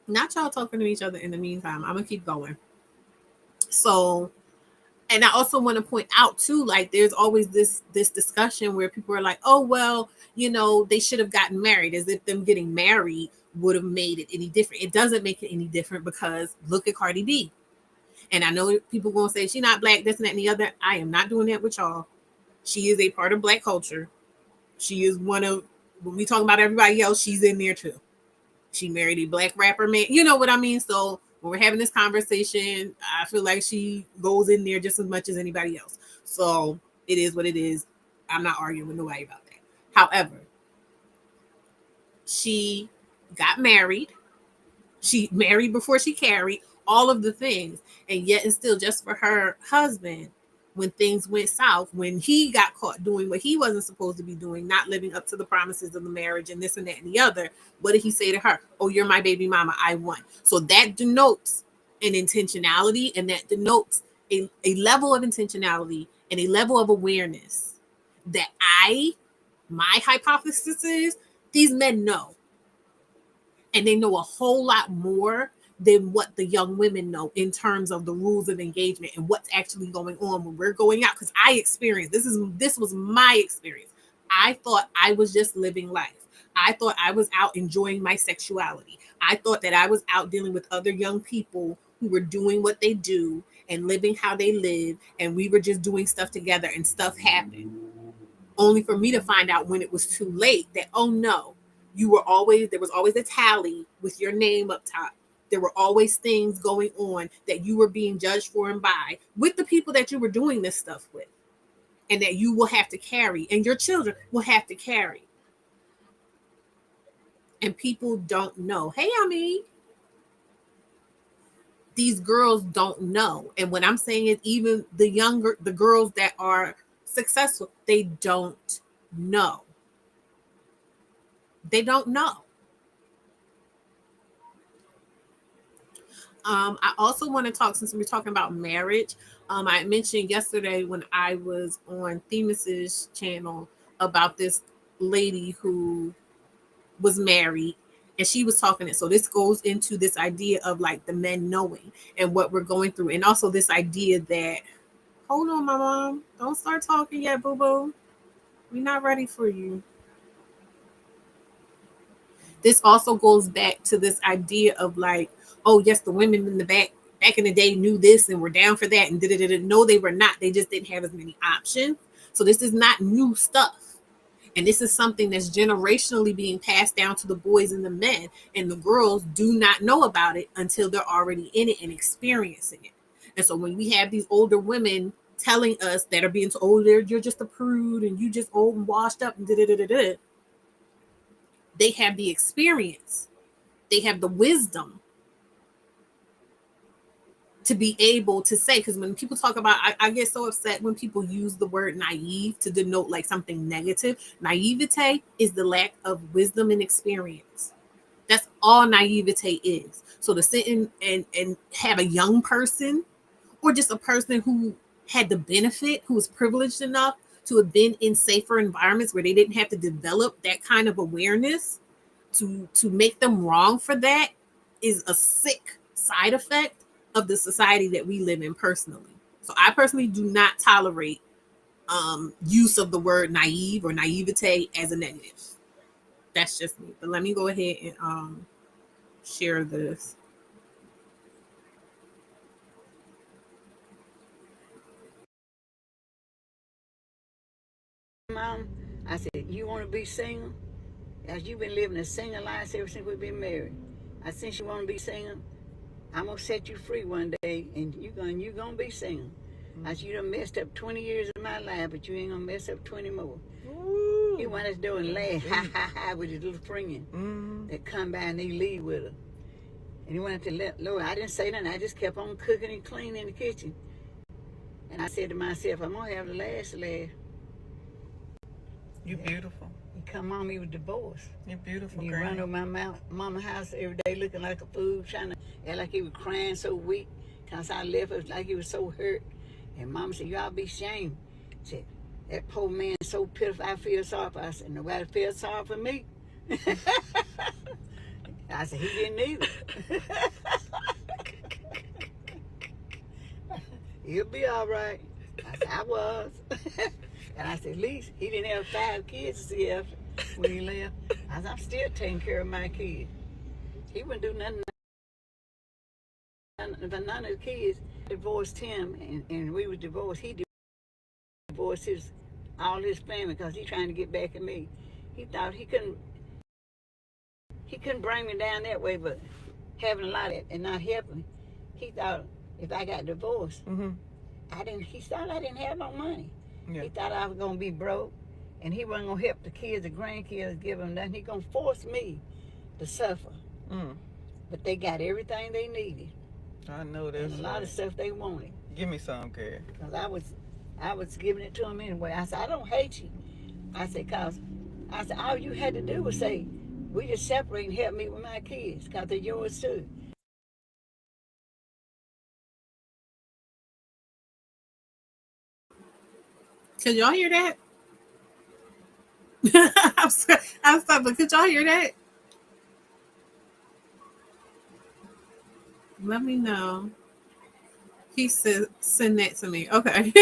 Not y'all talking to each other in the meantime. I'm going to keep going. So, and I also want to point out too, like there's always this discussion where people are like, oh, well, they should have gotten married, as if them getting married would have made it any different. It doesn't make it any different because look at Cardi B. And I know people going to say she's not black, this and that and the other. I am not doing that with y'all. She is a part of black culture. She is one of, when we talk about everybody else, she's in there too. She married a black rapper man. You know what I mean? So when we're having this conversation, I feel like she goes in there just as much as anybody else. So it is what it is. I'm not arguing with nobody about that. However, she got married. She married before she carried, all of the things. And yet and still just for her husband, when things went south, when he got caught doing what he wasn't supposed to be doing, not living up to the promises of the marriage and this and that and the other, what did he say to her? Oh, you're my baby mama, I won. So that denotes an intentionality, and that denotes a level of intentionality and a level of awareness that my hypothesis is these men know. And they know a whole lot more than what the young women know in terms of the rules of engagement and what's actually going on when we're going out. Because I experienced, this was my experience. I thought I was just living life. I thought I was out enjoying my sexuality. I thought that I was out dealing with other young people who were doing what they do and living how they live. And we were just doing stuff together and stuff happened. Only for me to find out when it was too late that, oh no, there was always a tally with your name up top. There were always things going on that you were being judged for and by with the people that you were doing this stuff with, and that you will have to carry, and your children will have to carry. And people don't know. Hey, these girls don't know. And what I'm saying is even the girls that are successful, they don't know. They don't know. I also want to talk, since we're talking about marriage. I mentioned yesterday when I was on Themis's channel about this lady who was married, and she was talking it. So this goes into this idea of like the men knowing and what we're going through, and also this idea that, hold on, my mom, don't start talking yet, boo boo. We're not ready for you. This also goes back to this idea of like, oh yes, the women in the back in the day knew this and were down for that and did. No, they were not. They just didn't have as many options. So this is not new stuff. And this is something that's generationally being passed down to the boys and the men, and the girls do not know about it until they're already in it and experiencing it. And so when we have these older women telling us that are being told, oh, you're just a prude and you just old and washed up and they have the experience, they have the wisdom to be able to say, because when people talk about, I get so upset when people use the word naive to denote like something negative. Naivete is the lack of wisdom and experience. That's all naivete is. So to sit in and have a young person, or just a person who had the benefit, who was privileged enough to have been in safer environments where they didn't have to develop that kind of awareness, to make them wrong for that is a sick side effect of the society that we live in personally. So I personally do not tolerate use of the word naive or naivete as a negative. That's just me. But let me go ahead and share this. Mom, I said, you want to be single? As you've been living a single life ever since we've been married. I since you want to be single, I'm gonna set you free one day, and you gonna be single. I said, you done messed up 20 years of my life, but you ain't gonna mess up 20 more. Ooh. He went us doing laugh, ha ha ha, with his little friend that come by and they leave with her. And he went to let Lord. I didn't say nothing. I just kept on cooking and cleaning in the kitchen. And I said to myself, I'm gonna have the last laugh. You beautiful. You come on me with divorce. You're beautiful, You girl. run over my mama house every day looking like a fool, trying to act like he was crying so weak. Cause I left, it was like he was so hurt. And mama said, you all be ashamed. Said, that poor man is so pitiful, I feel sorry for him. I said, nobody feels sorry for me. I said, he didn't either. He'll be all right. I said, I was. And I said, at least he didn't have 5 kids to see after when he left. I said, I'm still taking care of my kids. He wouldn't do nothing. But none of the kids divorced him, and we were divorced. He divorced all his family because he trying to get back at me. He thought he couldn't bring me down that way, but having a lot of it and not helping, he thought if I got divorced, he thought I didn't have no money. Yeah. He thought I was gonna be broke, and he wasn't gonna help the kids, the grandkids, give them nothing. He gonna force me to suffer. But they got everything they needed. I know that's and a lot of stuff they wanted. Give me some, Carrie. Cause I was giving it to them anyway. I said, I don't hate you. I said, all you had to do was say, we just separate and help me with my kids, cause they're yours too. Could y'all hear that? I'm sorry, but could y'all hear that? Let me know. He said, send that to me. Okay.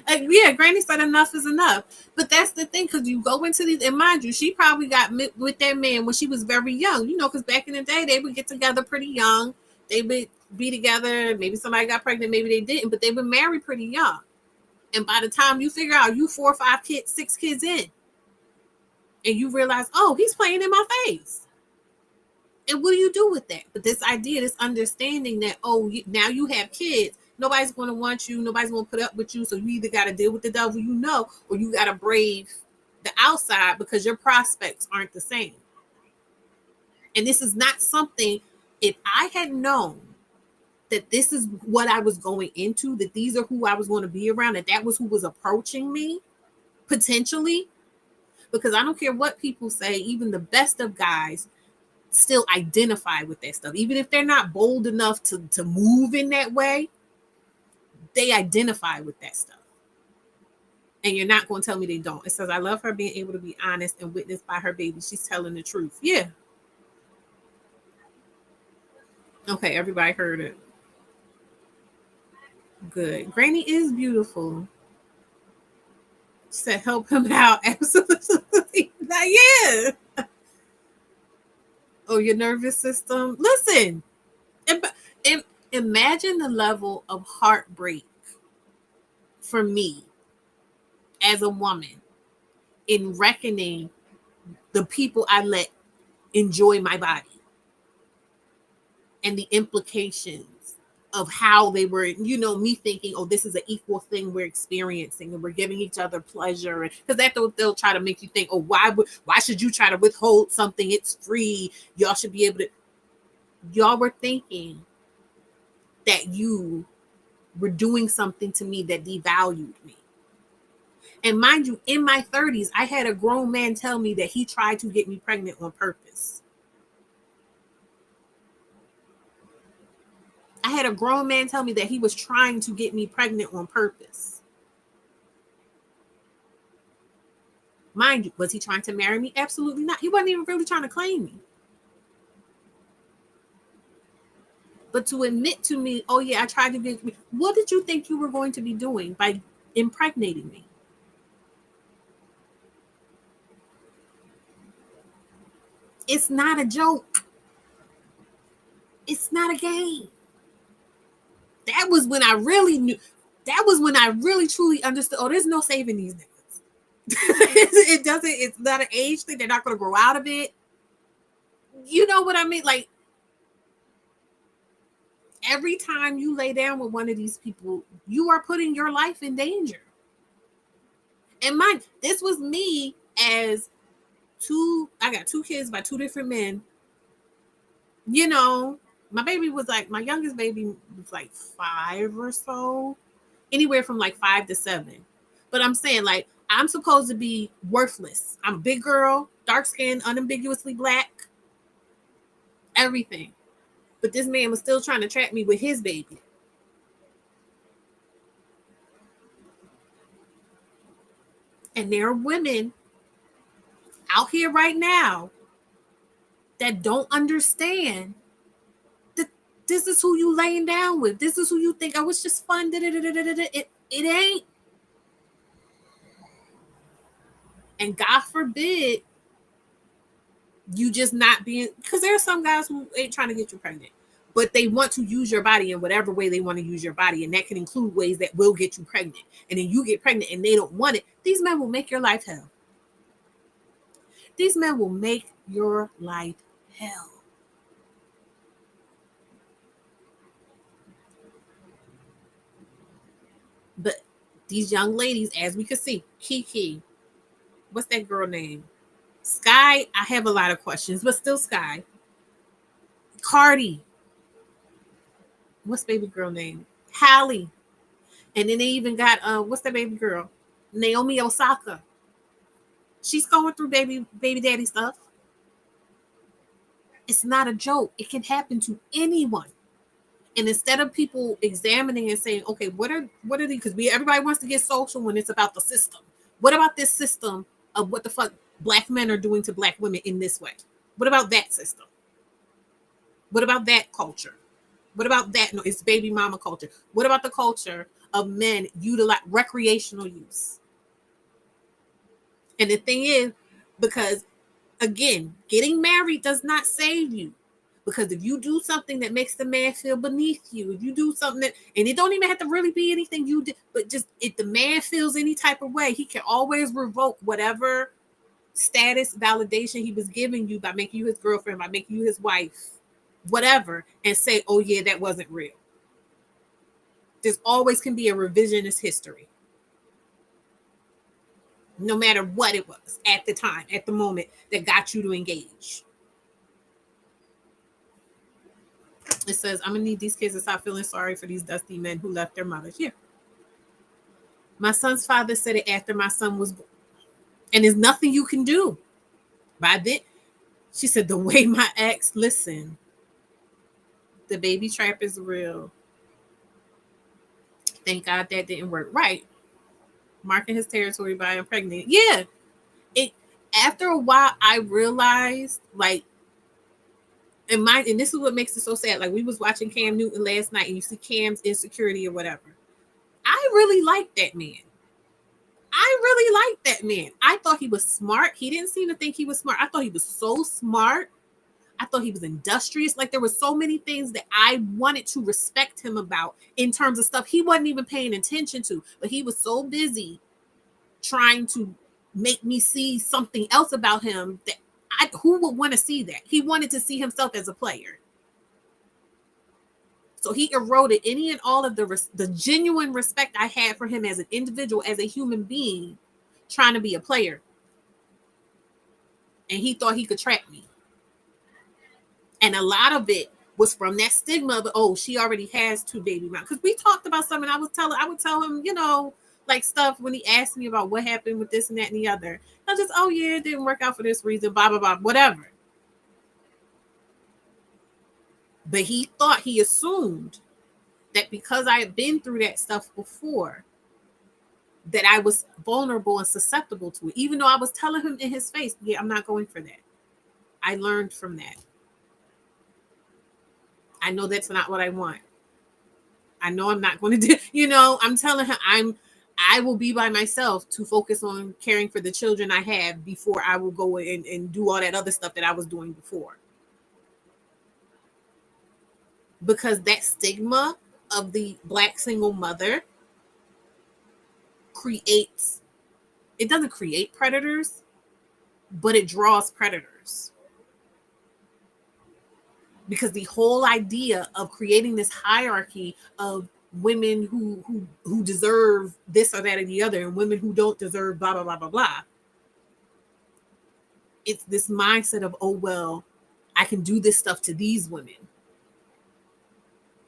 Yeah, Granny said enough is enough. But that's the thing, because you go into these, and mind you, she probably got with that man when she was very young, because back in the day, they would get together pretty young. They would be together. Maybe somebody got pregnant, maybe they didn't, but they were married pretty young. And by the time you figure out you 4 or 5 kids, 6 kids in, and you realize, oh, he's playing in my face. And what do you do with that? But this idea, this understanding that, oh, now you have kids. Nobody's going to want you. Nobody's going to put up with you. So you either got to deal with the devil or you got to brave the outside because your prospects aren't the same. And this is not something, if I had known that this is what I was going into, that these are who I was going to be around, that was who was approaching me, potentially, because I don't care what people say, even the best of guys still identify with that stuff. Even if they're not bold enough to move in that way, they identify with that stuff. And you're not going to tell me they don't. It says, I love her being able to be honest and witnessed by her baby. She's telling the truth. Yeah. Okay, everybody heard it. Good. Granny is beautiful. She said, help him out. Absolutely. Yeah. Oh, your nervous system. Listen, imagine the level of heartbreak for me as a woman in reckoning the people I let enjoy my body and the implications of how they were, me thinking, oh, this is an equal thing we're experiencing and we're giving each other pleasure. And because that they'll try to make you think, oh, why should you try to withhold something? It's free. Y'all should be able to. Y'all were thinking that you were doing something to me that devalued me. And mind you, in my 30s, I had a grown man tell me that he tried to get me pregnant on purpose. I had a grown man tell me that he was trying to get me pregnant on purpose. Mind you, was he trying to marry me? Absolutely not. He wasn't even really trying to claim me. But to admit to me, oh yeah, I tried to get me. What did you think you were going to be doing by impregnating me? It's not a joke. It's not a game. That was when I really knew. That was when I really truly understood. Oh, there's no saving these niggas. It doesn't. It's not an age thing. They're not going to grow out of it. You know what I mean? Like every time you lay down with one of these people, you are putting your life in danger. And mind, this was me as I got 2 kids by 2 different men. My baby was like, my youngest baby was like 5 or so, anywhere from like 5 to 7. But I'm saying, like, I'm supposed to be worthless. I'm a big girl, dark skinned, unambiguously black, everything. But this man was still trying to trap me with his baby. And there are women out here right now that don't understand that this is who you laying down with. This is who you think, oh, it's just fun. It ain't. And God forbid you just not being, because there are some guys who ain't trying to get you pregnant, but they want to use your body in whatever way they want to use your body. And that can include ways that will get you pregnant. And then you get pregnant and they don't want it. These men will make your life hell. These men will make your life hell. But these young ladies, as we can see, Kiki, what's that girl name? Sky, I have a lot of questions, but still Sky. Cardi, what's baby girl name? Hallie. And then they even got, what's that baby girl? Naomi Osaka. She's going through baby daddy stuff. It's not a joke. It can happen to anyone. And instead of people examining and saying, okay, what are these? Because everybody wants to get social when it's about the system. What about this system of what the fuck black men are doing to black women in this way? What about that system? What about that culture? What about that? No, it's baby mama culture. What about the culture of men utilize recreational use? And the thing is, because again, getting married does not save you. Because if you do something that makes the man feel beneath you, if you do something that, and it don't even have to really be anything you did, but just if the man feels any type of way, he can always revoke whatever status validation he was giving you by making you his girlfriend, by making you his wife, whatever, and say, oh yeah, that wasn't real. There's always can be a revisionist history. No matter what it was at the time, at the moment that got you to engage. It says, I'm going to need these kids to stop feeling sorry for these dusty men who left their mothers. Yeah. My son's father said it after my son was born. And there's nothing you can do. By that, She said, the way my ex, listen, the baby trap is real. Thank God that didn't work. Right. Marking his territory by impregnating. Yeah. It after a while I realized like and this is what makes it so sad. Like we was watching Cam Newton last night and you see Cam's insecurity or whatever. I really like that man. I really like that man. I thought he was smart. He didn't seem to think he was smart. I thought he was so smart. I thought he was industrious. Like there were so many things that I wanted to respect him about in terms of stuff he wasn't even paying attention to. But he was so busy trying to make me see something else about him that who would want to see that? He wanted to see himself as a player. So he eroded any and all of the genuine respect I had for him as an individual, as a human being, trying to be a player. And he thought he could trap me. And a lot of it was from that stigma of, oh, she already has 2 baby moms. Because we talked about something. I would tell him, like stuff when he asked me about what happened with this and that and the other. I just, oh yeah, it didn't work out for this reason, blah, blah, blah, whatever. But he assumed that because I had been through that stuff before, that I was vulnerable and susceptible to it. Even though I was telling him in his face, yeah, I'm not going for that. I learned from that. I know that's not what I want. I know I'm not going to do, I'm telling him I will be by myself to focus on caring for the children I have before I will go and do all that other stuff that I was doing before. Because that stigma of the Black single mother it doesn't create predators, but it draws predators. Because the whole idea of creating this hierarchy of women who deserve this or that or the other, and women who don't deserve blah, blah, blah, blah, blah. It's this mindset of, oh, well, I can do this stuff to these women.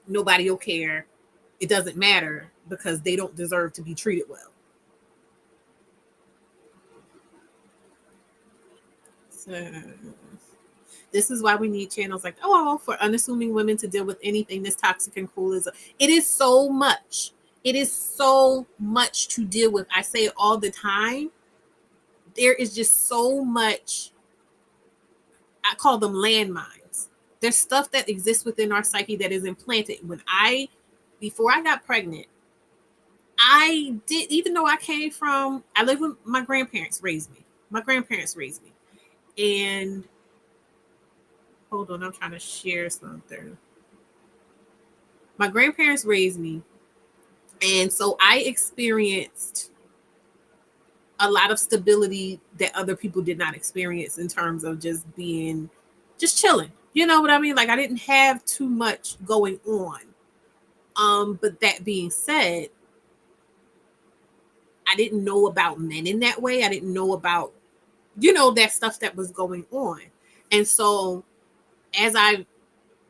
Nobody will care. It doesn't matter because they don't deserve to be treated well. So this is why we need channels like, for unassuming women to deal with anything this toxic and cruel is. It is so much. It is so much to deal with. I say it all the time. There is just so much. I call them landmines. There's stuff that exists within our psyche that is implanted. Before I got pregnant, even though I lived with my grandparents raised me. My grandparents raised me. And hold on, I'm trying to share something. My grandparents raised me. And so I experienced a lot of stability that other people did not experience in terms of just chilling. You know what I mean? Like I didn't have too much going on. But that being said, I didn't know about men in that way. I didn't know about, that stuff that was going on. And so as I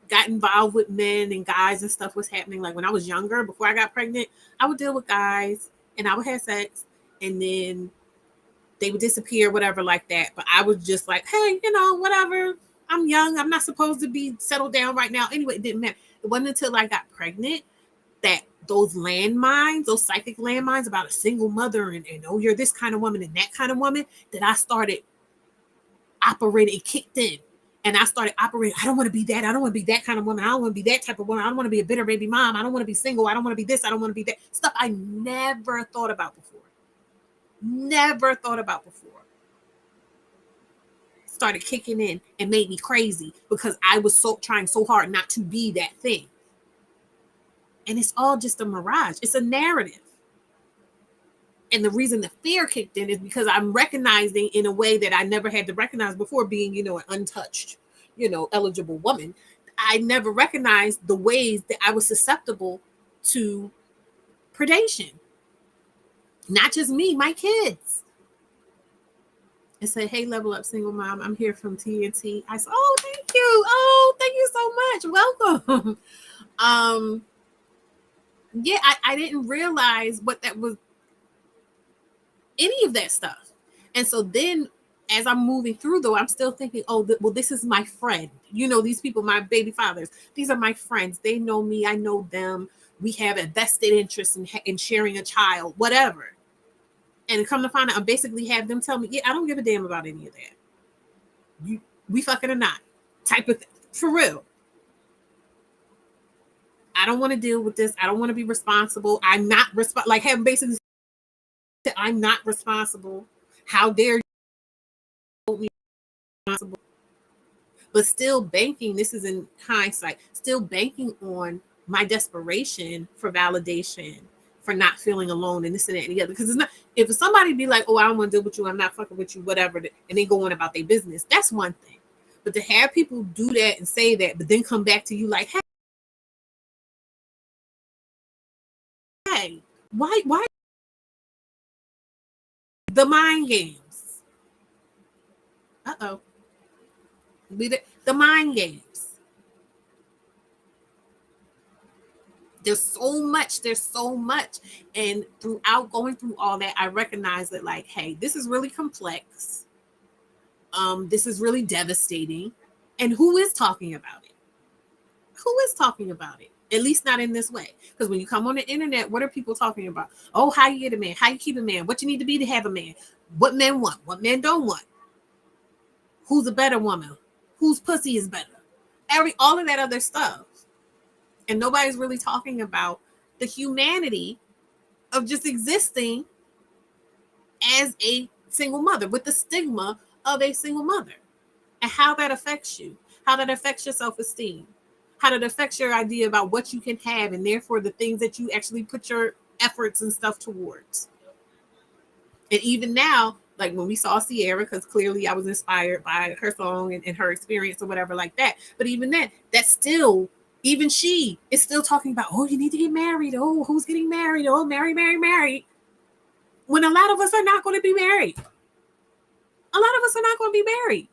got involved with men and guys and stuff was happening, like when I was younger, before I got pregnant, I would deal with guys and I would have sex and then they would disappear, whatever like that. But I was just like, hey, whatever. I'm young. I'm not supposed to be settled down right now. Anyway, it didn't matter. It wasn't until I got pregnant that those landmines, those psychic landmines about a single mother and oh, you're this kind of woman and that kind of woman, that I started operating, it kicked in. And I started operating, I don't want to be that. I don't want to be that kind of woman. I don't want to be that type of woman. I don't want to be a bitter baby mom. I don't want to be single. I don't want to be this. I don't want to be that. Stuff I never thought about before. Started kicking in and made me crazy because I was trying so hard not to be that thing. And it's all just a mirage. It's a narrative. And the reason the fear kicked in is because I'm recognizing in a way that I never had to recognize before, being, an untouched, eligible woman. I never recognized the ways that I was susceptible to predation. Not just me, my kids. And say, hey, level up single mom. I'm here from TNT. I said, oh, thank you. Oh, thank you so much. Welcome. Yeah, I didn't realize what that was, any of that stuff. And so then as I'm moving through, though, I'm still thinking, oh, well, this is my friend. You know, these people, my baby fathers, these are my friends. They know me. I know them. We have a vested interest in sharing a child, whatever. And come to find out, I basically have them tell me, yeah, I don't give a damn about any of that. We fucking or not, type of thing. For real. I don't want to deal with this. I don't want to be responsible. I'm not responsible. Like, have basically said, I'm not responsible. How dare you hold me responsible? But still banking, this is in hindsight, still banking on my desperation for validation, for not feeling alone and this and that and the other. Because it's not, if somebody be like, oh, I don't want to deal with you, I'm not fucking with you, whatever, and they go on about their business, that's one thing. But to have people do that and say that, but then come back to you like, hey, why the mind games? Uh-oh. The mind games. There's so much. And throughout going through all that, I recognize that, like, hey, this is really complex. This is really devastating. And who is talking about it? Who is talking about it? At least not in this way. Because when you come on the internet, what are people talking about? Oh, how you get a man? How you keep a man? What you need to be to have a man? What men want? What men don't want? Who's a better woman? Whose pussy is better? All of that other stuff. And nobody's really talking about the humanity of just existing as a single mother, with the stigma of a single mother, and how that affects you, how that affects your self-esteem, how that affects your idea about what you can have, and therefore the things that you actually put your efforts and stuff towards. And even now, like when we saw Sierra, because clearly I was inspired by her song and her experience or whatever like that. But even then, that's still, even she is still talking about, oh, you need to get married. Oh, who's getting married? Oh, marry. When a lot of us are not going to be married. A lot of us are not going to be married.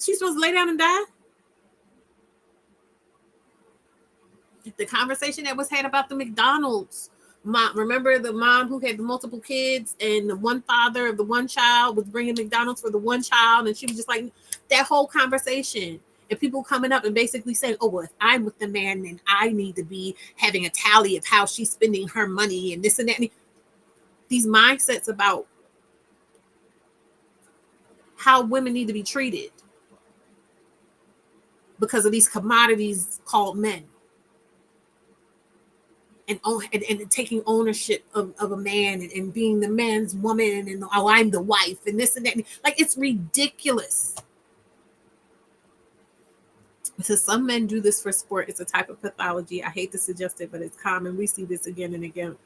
She's supposed to lay down and die. The conversation that was had about the McDonald's mom. Remember the mom who had the multiple kids, and the one father of the one child was bringing McDonald's for the one child, and she was just like, that whole conversation. And people coming up and basically saying, oh, well, if I'm with the man, then I need to be having a tally of how she's spending her money and this and that. And these mindsets about how women need to be treated because of these commodities called men. And taking ownership of a man, and being the man's woman, and oh, I'm the wife, and this and that. Like, it's ridiculous. Because some men do this for sport. It's a type of pathology. I hate to suggest it, but it's common. We see this again and again.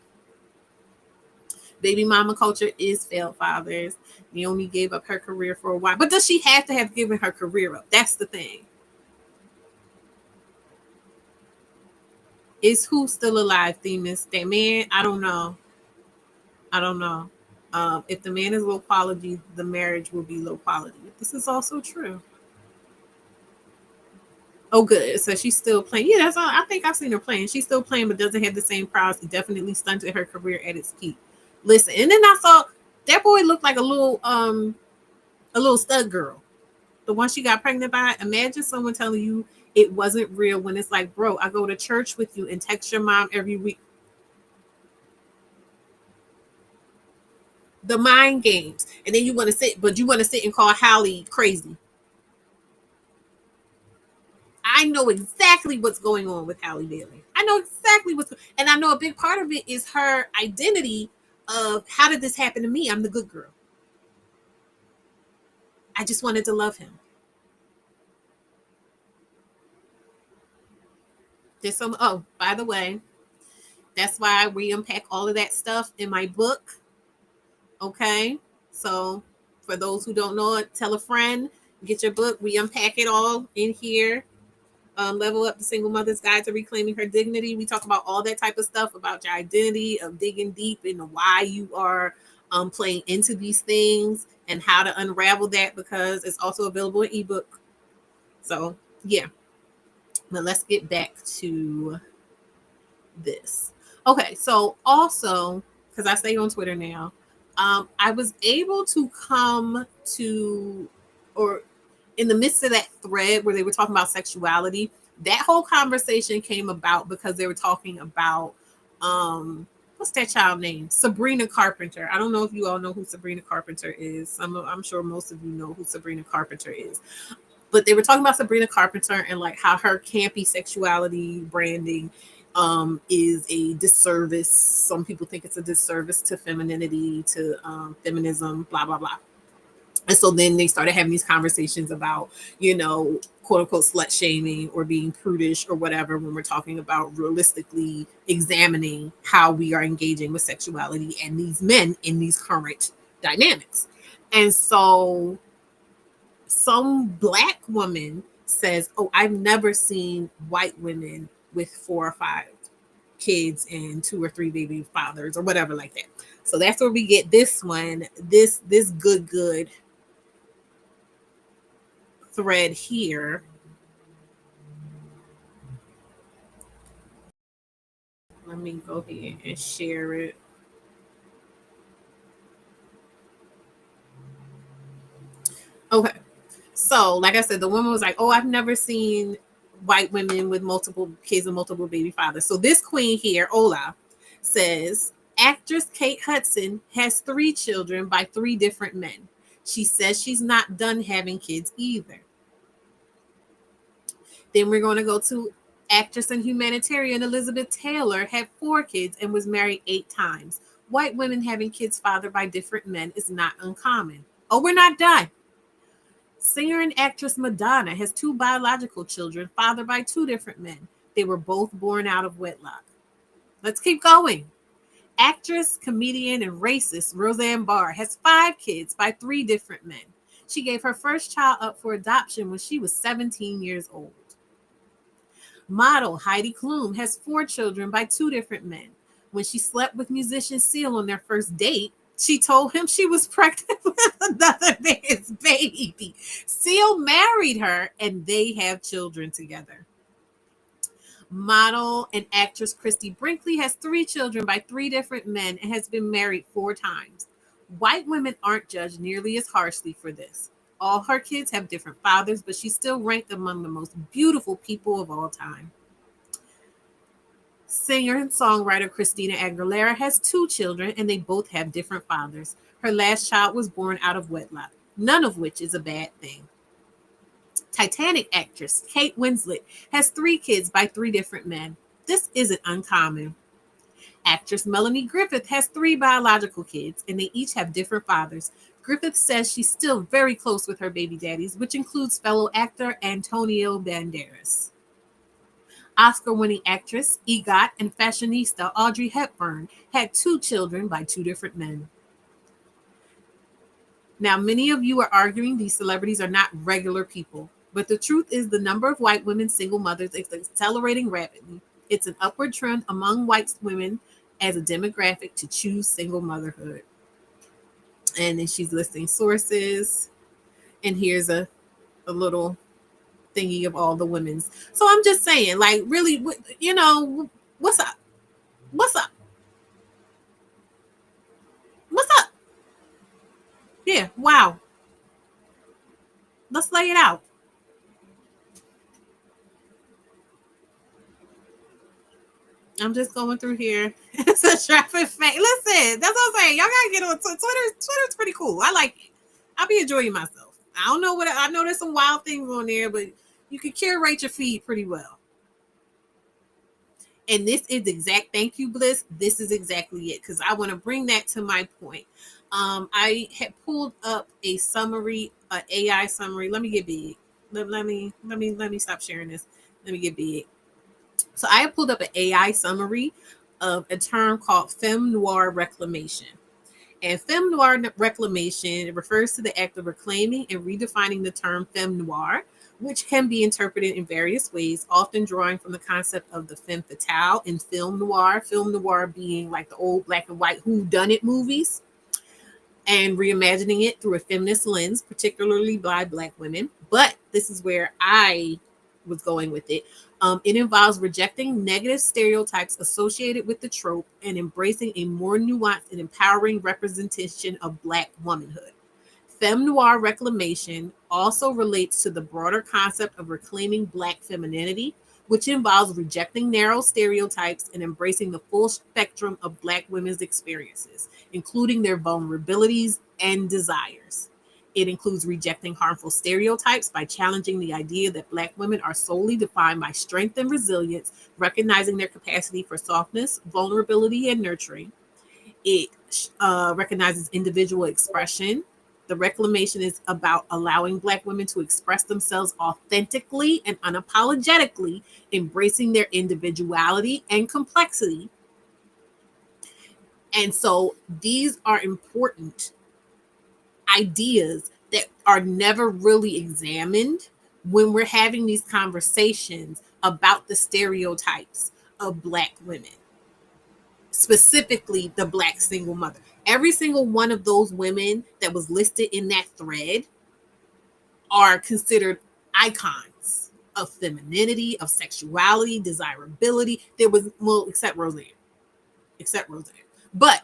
Baby mama culture is failed fathers. Naomi gave up her career for a while. But does she have to have given her career up? That's the thing. Is who still alive, Themis? That man? I don't know. If the man is low quality, the marriage will be low quality. This is also true. Oh, good. So she's still playing. Yeah, that's all. I think I've seen her playing. She's still playing, but doesn't have the same prowess. It definitely stunted her career at its peak. Listen, and then I saw that boy looked like a little stud girl. The one she got pregnant by. Imagine someone telling you it wasn't real when it's like, bro, I go to church with you and text your mom every week. The mind games. And then you want to sit and call Hallie crazy. I know exactly what's going on with Halle Bailey. I know exactly and I know a big part of it is her identity of, how did this happen to me? I'm the good girl. I just wanted to love him. Oh, by the way, that's why we unpack all of that stuff in my book. Okay. So for those who don't know it, tell a friend, get your book. We unpack it all in here. Level Up: The Single Mother's Guide to Reclaiming Her Dignity. We talk about all that type of stuff about your identity, of digging deep into why you are playing into these things and how to unravel that, because it's also available in ebook. So yeah, but let's get back to this. Okay, so also, because I stay on Twitter now, I was able to come to, or in the midst of that thread where they were talking about sexuality, that whole conversation came about because they were talking about what's that child name? Sabrina Carpenter. I don't know if you all know who Sabrina Carpenter is. I'm sure most of you know who Sabrina Carpenter is. But they were talking about Sabrina Carpenter and like how her campy sexuality branding is a disservice. Some people think it's a disservice to femininity, to feminism, blah blah blah. And so then they started having these conversations about, quote unquote slut shaming or being prudish or whatever when we're talking about realistically examining how we are engaging with sexuality and these men in these current dynamics. And so some Black woman says, "Oh, I've never seen white women with 4 or 5 kids and 2 or 3 baby fathers or whatever like that." So that's where we get this one, this good thread here. Let me go ahead and share it. Okay. So, like I said, the woman was like, "Oh, I've never seen white women with multiple kids and multiple baby fathers." So this queen here, Ola, says actress Kate Hudson has 3 children by 3 different men. She says she's not done having kids either. Then we're going to go to actress and humanitarian Elizabeth Taylor had 4 kids and was married 8 times. White women having kids fathered by different men is not uncommon. Oh, we're not done. Singer and actress Madonna has 2 biological children fathered by 2 different men. They were both born out of wedlock. Let's keep going. Actress, comedian, and racist Roseanne Barr has 5 kids by 3 different men. She gave her first child up for adoption when she was 17 years old. Model Heidi Klum has 4 children by 2 different men. When she slept with musician Seal on their first date, she told him she was pregnant with another man's baby. Seal married her and they have children together. Model and actress Christy Brinkley has 3 children by 3 different men and has been married 4 times. White women aren't judged nearly as harshly for this. All her kids have different fathers, but she's still ranked among the most beautiful people of all time. Singer and songwriter Christina Aguilera has 2 children, and they both have different fathers. Her last child was born out of wedlock, none of which is a bad thing. Titanic actress Kate Winslet has 3 kids by 3 different men. This isn't uncommon. Actress Melanie Griffith has 3 biological kids, and they each have different fathers. Griffith says she's still very close with her baby daddies, which includes fellow actor Antonio Banderas. Oscar-winning actress, EGOT, and fashionista Audrey Hepburn had 2 children by 2 different men. Now, many of you are arguing these celebrities are not regular people, but the truth is the number of white women single mothers is accelerating rapidly. It's an upward trend among white women as a demographic to choose single motherhood. And then she's listing sources, and here's a little thingy of all the women's. So I'm just saying, like, really, what's up? What's up? What's up? Yeah, wow. Let's lay it out. I'm just going through here. It's a traffic fake. Listen, that's what I'm saying. Y'all gotta get on Twitter. Twitter's pretty cool. I like it. I'll be enjoying myself. I don't know I know there's some wild things on there, but you can curate your feed pretty well. And this is thank you, Bliss. This is exactly it, because I want to bring that to my point. I had pulled up a summary, an AI summary. Let me get big. Let me stop sharing this. Let me get big. So I have pulled up an AI summary of a term called Femme Noir Reclaimation. And Femme Noir Reclamation refers to the act of reclaiming and redefining the term Femme Noir, which can be interpreted in various ways, often drawing from the concept of the femme fatale in film noir being like the old black and white whodunit movies, and reimagining it through a feminist lens, particularly by Black women. But this is where I was going with it. It involves rejecting negative stereotypes associated with the trope and embracing a more nuanced and empowering representation of Black womanhood. Femme Noir Reclaimation also relates to the broader concept of reclaiming Black femininity, which involves rejecting narrow stereotypes and embracing the full spectrum of Black women's experiences, including their vulnerabilities and desires. It includes rejecting harmful stereotypes by challenging the idea that Black women are solely defined by strength and resilience, recognizing their capacity for softness, vulnerability, and nurturing. It recognizes individual expression. The reclamation is about allowing Black women to express themselves authentically and unapologetically, embracing their individuality and complexity. And so these are important ideas that are never really examined when we're having these conversations about the stereotypes of Black women, specifically the Black single mother. Every single one of those women that was listed in that thread are considered icons of femininity, of sexuality, desirability. There was, well, except Roseanne. But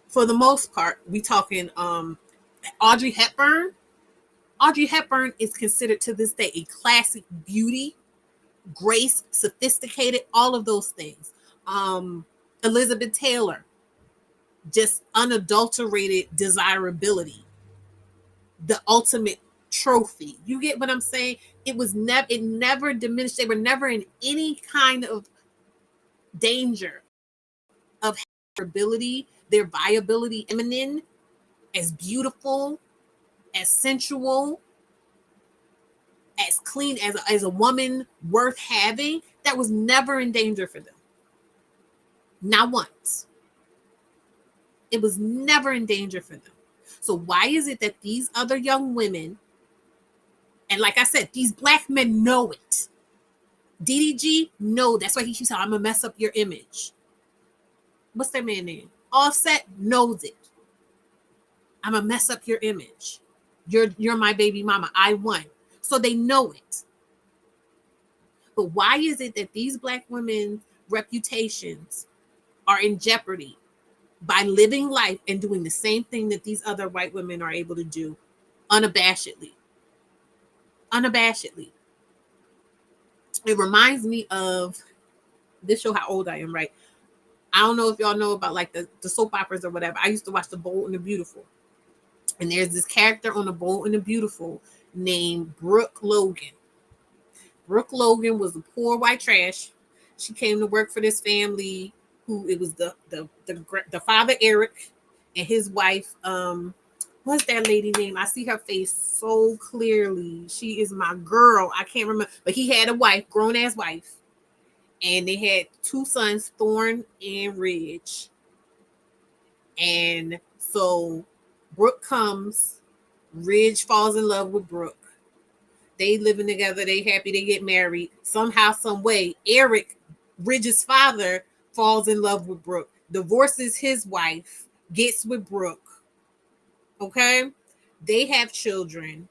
for the most part, we talking Audrey Hepburn. Audrey Hepburn is considered to this day a classic beauty, grace, sophisticated, all of those things. Elizabeth Taylor, just unadulterated desirability, the ultimate trophy. You get what I'm saying? It never diminished. They were never in any kind of danger of their ability, their viability, feminine, as beautiful, as sensual, as clean as a woman worth having. That was never in danger for them. Not once. It was never in danger for them. So why is it that these other young women, and like I said, these Black men know it. DDG, no, that's why he keeps saying, I'm gonna mess up your image. What's that man name? Offset knows it. I'm gonna mess up your image. You're my baby mama. I won. So they know it. But why is it that these Black women's reputations are in jeopardy by living life and doing the same thing that these other white women are able to do unabashedly? Unabashedly. It reminds me of, this show how old I am, right? I don't know if y'all know about like the soap operas or whatever. I used to watch The Bold and the Beautiful. And there's this character on The Bold and the Beautiful named Brooke Logan. Brooke Logan was a poor white trash. She came to work for this family who, it was the father, Eric, and his wife, what's that lady name? I see her face so clearly. She is my girl. I can't remember. But he had a wife, grown ass wife. And they had two sons, Thorn and Ridge. And so Brooke comes, Ridge falls in love with Brooke. They living together, they happy, they get married. Somehow, some way, Eric, Ridge's father, falls in love with Brooke, divorces his wife, gets with Brooke. Okay? They have children.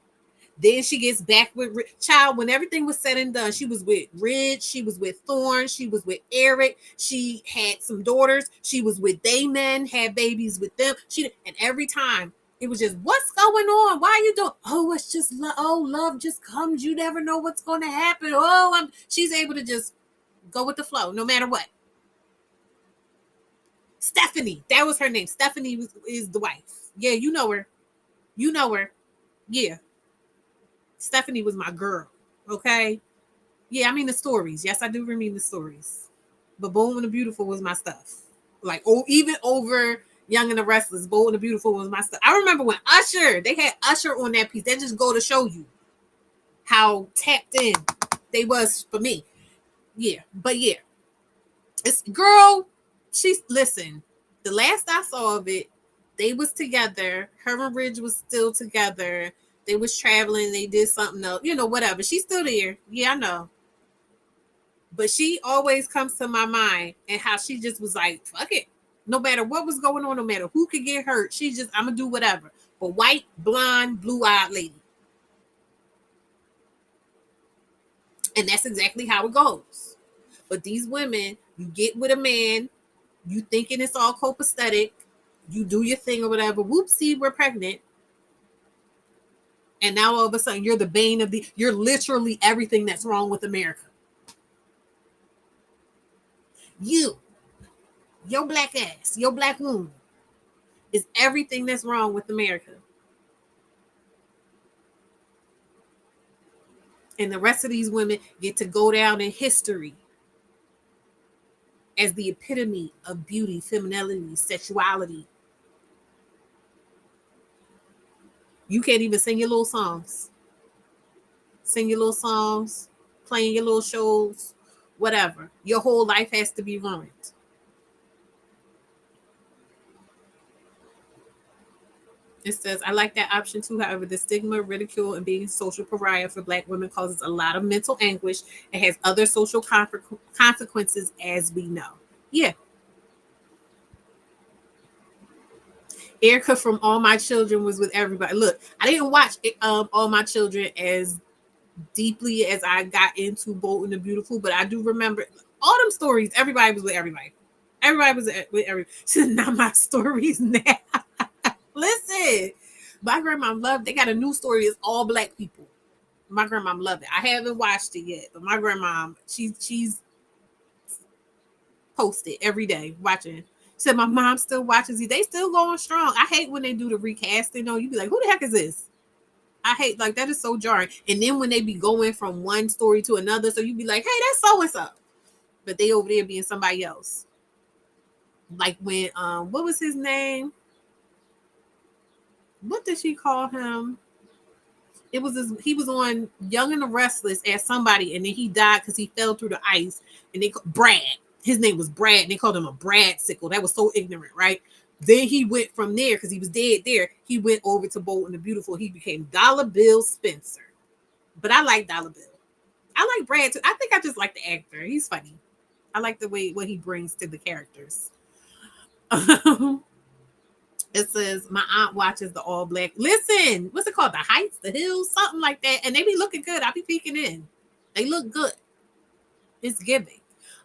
Then she gets back with child. When everything was said and done, she was with Ridge, she was with Thorn, she was with Eric, she had some daughters, she was with they men, had babies with them. And every time it was just, what's going on? Why are you doing? Oh, it's just love just comes. You never know what's going to happen. She's able to just go with the flow, no matter what. Stephanie, that was her name. Stephanie is the wife. Yeah, you know her. Yeah. Stephanie was my girl. Okay. Yeah, I mean the stories. Yes, I do remember the stories. But Bold and the Beautiful was my stuff. Like, even over Young and the Restless, Bold and the Beautiful was my stuff. I remember when they had Usher on that piece. That just go to show you how tapped in they was for me. Yeah, but yeah. It's girl, listen, the last I saw of it, they was together. Her and Ridge was still together. They was traveling. They did something else, whatever. She's still there. Yeah, I know. But she always comes to my mind, and how she just was like, fuck it. No matter what was going on, no matter who could get hurt, she just, I'm going to do whatever. But white, blonde, blue-eyed lady. And that's exactly how it goes. But these women, you get with a man, you thinking it's all copacetic, you do your thing or whatever, whoopsie, we're pregnant. And now all of a sudden you're the bane of you're literally everything that's wrong with America. Your black ass, your black woman is everything that's wrong with America. And the rest of these women get to go down in history as the epitome of beauty, femininity, sexuality. You can't even sing your little songs. Sing your little songs, playing your little shows, whatever. Your whole life has to be ruined. It says, I like that option too. However, the stigma, ridicule, and being a social pariah for black women causes a lot of mental anguish and has other social consequences, as we know. Yeah. Erica from All My Children was with everybody. Look, I didn't watch All My Children as deeply as I got into Bold and the Beautiful, but I do remember all them stories. Everybody was with everybody. Everybody was with everybody. This is not my stories now. Listen, my grandma loved. They got a new story. It's all black people. My grandma loved it. I haven't watched it yet, but my grandma, she's posted every day watching. She said my mom still watches it. They still going strong. I hate when they do the recasting. You be like, who the heck is this? I hate, like, that is so jarring. And then when they be going from one story to another, so you be like, hey, that's so and so, but they over there being somebody else. Like when what was his name? What did she call him? It was he was on Young and the Restless as somebody, and then he died because he fell through the ice. And they Brad. His name was Brad, and they called him a Brad sickle. That was so ignorant, right? Then he went from there because he was dead there. He went over to Bold and the Beautiful. He became Dollar Bill Spencer. But I like Dollar Bill. I like Brad too. I think I just like the actor. He's funny. I like the way what he brings to the characters. It says my aunt watches the all black. Listen, what's it called? The Heights, the Hills, something like that. And they be looking good. I be peeking in. They look good. It's giving.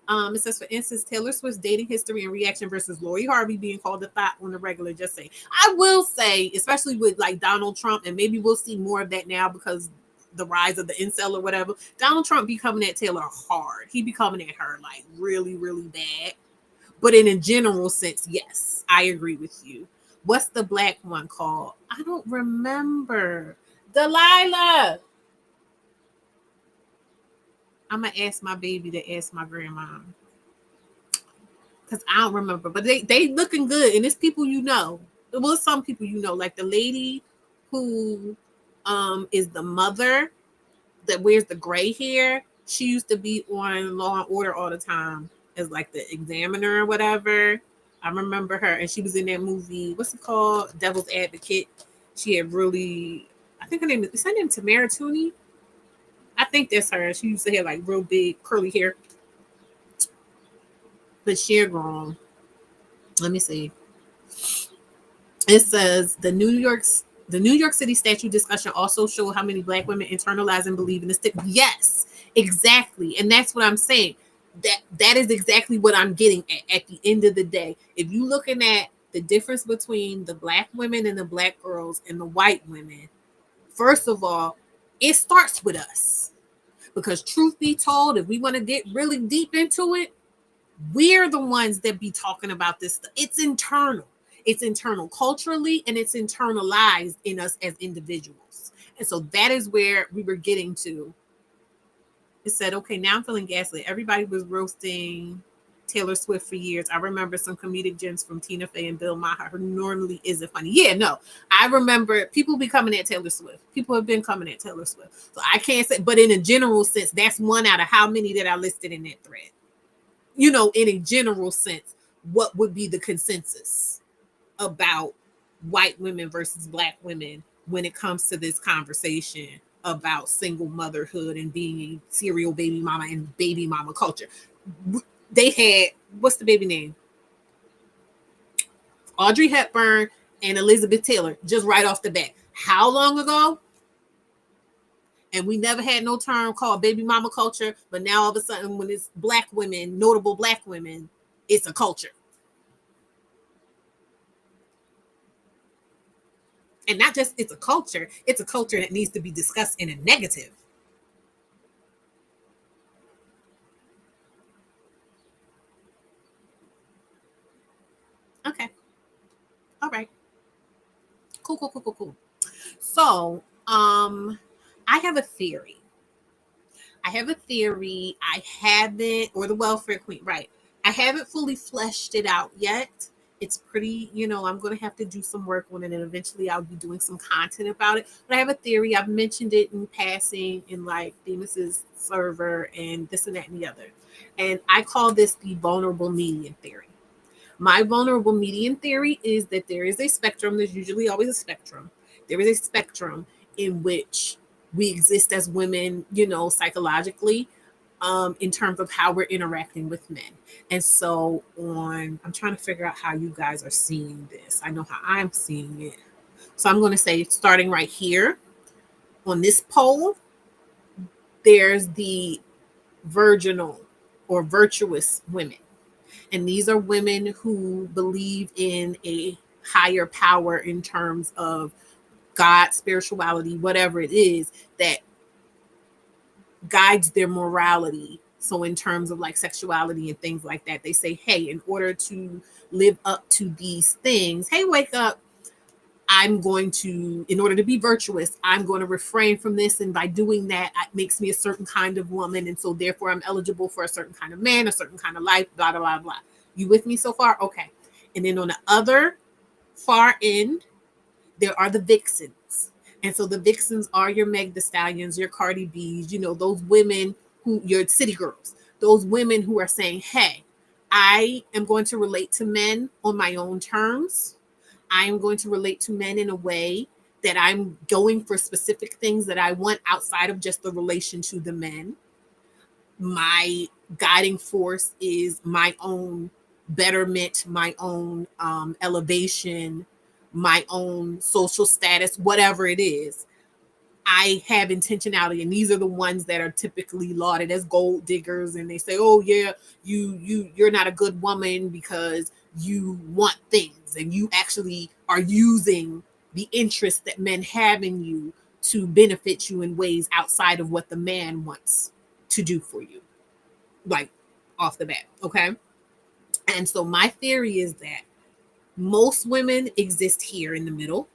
It says, for instance, Taylor Swift's dating history and reaction versus Lori Harvey being called a thought on the regular. Just say, I will say, especially with like Donald Trump, and maybe we'll see more of that now because the rise of the incel or whatever. Donald Trump be coming at Taylor hard. He be coming at her like really, really bad. But in a general sense, yes, I agree with you. What's the black one called? I don't remember. Delilah. I'm going to ask my baby to ask my grandma. Because I don't remember. But they looking good. And it's people you know. Well, some people you know. Like the lady who is the mother that wears the gray hair. She used to be on Law and Order all the time as like the examiner or whatever. I remember her. And she was in that movie. What's it called? Devil's Advocate. She had really... I think her name is her name Tamara Tooney? I think that's her. She used to have like real big curly hair. But she's grown. Let me see. It says the New York City statute discussion also showed how many black women internalize and believe in the stigma. Yes, exactly. And that's what I'm saying. That is exactly what I'm getting at the end of the day. If you're looking at the difference between the black women and the black girls and the white women, first of all, it starts with us. Because truth be told, if we want to get really deep into it, we're the ones that be talking about this stuff. It's internal. It's internal culturally, and it's internalized in us as individuals. And so that is where we were getting to. It said, okay, now I'm feeling gaslit. Everybody was roasting Taylor Swift for years. I remember some comedic gems from Tina Fey and Bill Maher, who normally isn't funny. Yeah, no. I remember people be coming at Taylor Swift. People have been coming at Taylor Swift. So I can't say, but in a general sense, that's one out of how many that I listed in that thread. You know, in a general sense, what would be the consensus about white women versus black women when it comes to this conversation about single motherhood and being a serial baby mama and baby mama culture? They had, what's the baby name? Audrey Hepburn and Elizabeth Taylor, just right off the bat. How long ago? And we never had no term called baby mama culture, but now all of a sudden, when it's black women, notable black women, it's a culture. And not just it's a culture that needs to be discussed in a negative. Okay. All right. Cool, cool, cool, cool, cool. So, I have a theory. I haven't, or the welfare queen, right? I haven't fully fleshed it out yet. It's pretty, I'm going to have to do some work on it, and eventually I'll be doing some content about it. But I have a theory. I've mentioned it in passing in like Demus's server and this and that and the other. And I call this the vulnerable median theory. My vulnerable median theory is that there is a spectrum. There's usually always a spectrum. There is a spectrum in which we exist as women, psychologically, in terms of how we're interacting with men. And so I'm trying to figure out how you guys are seeing this. I know how I'm seeing it. So I'm going to say, starting right here on this pole, there's the virginal or virtuous women. And these are women who believe in a higher power in terms of God, spirituality, whatever it is that guides their morality. So in terms of like sexuality and things like that, they say, hey, in order to live up to these things, hey, wake up, in order to be virtuous, I'm going to refrain from this. And by doing that, it makes me a certain kind of woman. And so therefore I'm eligible for a certain kind of man, a certain kind of life, blah, blah, blah, blah. You with me so far? Okay. And then on the other far end, there are the vixens. And so the vixens are your Meg Thee Stallions, your Cardi B's, those women your city girls, those women who are saying, hey, I am going to relate to men on my own terms. I am going to relate to men in a way that I'm going for specific things that I want outside of just the relation to the men. My guiding force is my own betterment, my own elevation, my own social status, whatever it is. I have intentionality, and these are the ones that are typically lauded as gold diggers, and they say, oh yeah, you're not a good woman because you want things, and you actually are using the interest that men have in you to benefit you in ways outside of what the man wants to do for you, like off the bat. Okay. And so my theory is that most women exist here in the middle,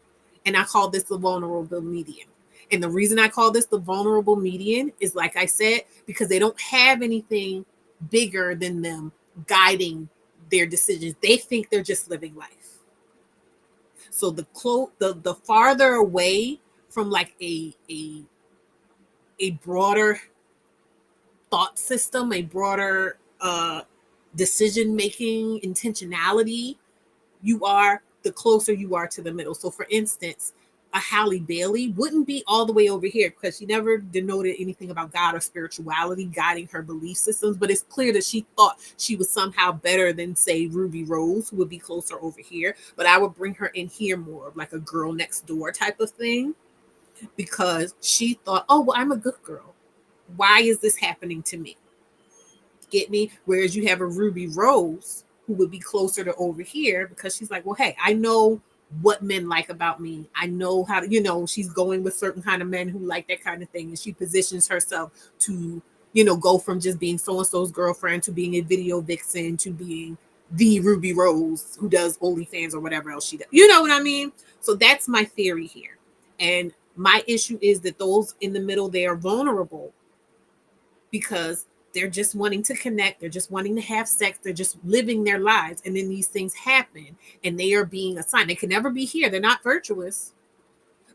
and I call this the vulnerable median. And the reason I call this the vulnerable median is, like I said, because they don't have anything bigger than them guiding their decisions. They think they're just living life. So the farther away from like a broader thought system, a broader decision making intentionality you are, the closer you are to the middle. So for instance, a Halle Bailey wouldn't be all the way over here because she never denoted anything about God or spirituality guiding her belief systems, but it's clear that she thought she was somehow better than, say, Ruby Rose, who would be closer over here. But I would bring her in here more like a girl next door type of thing, because she thought, oh, well, I'm a good girl. Why is this happening to me? Get me? Whereas you have a Ruby Rose who would be closer to over here because she's like, well, hey, I know what men like about me. I know how to, she's going with certain kind of men who like that kind of thing. And she positions herself to, go from just being so-and-so's girlfriend to being a video vixen to being the Ruby Rose who does OnlyFans or whatever else she does. You know what I mean? So that's my theory here. And my issue is that those in the middle, they are vulnerable because they're just wanting to connect. They're just wanting to have sex. They're just living their lives. And then these things happen and they are being assigned. They can never be here. They're not virtuous,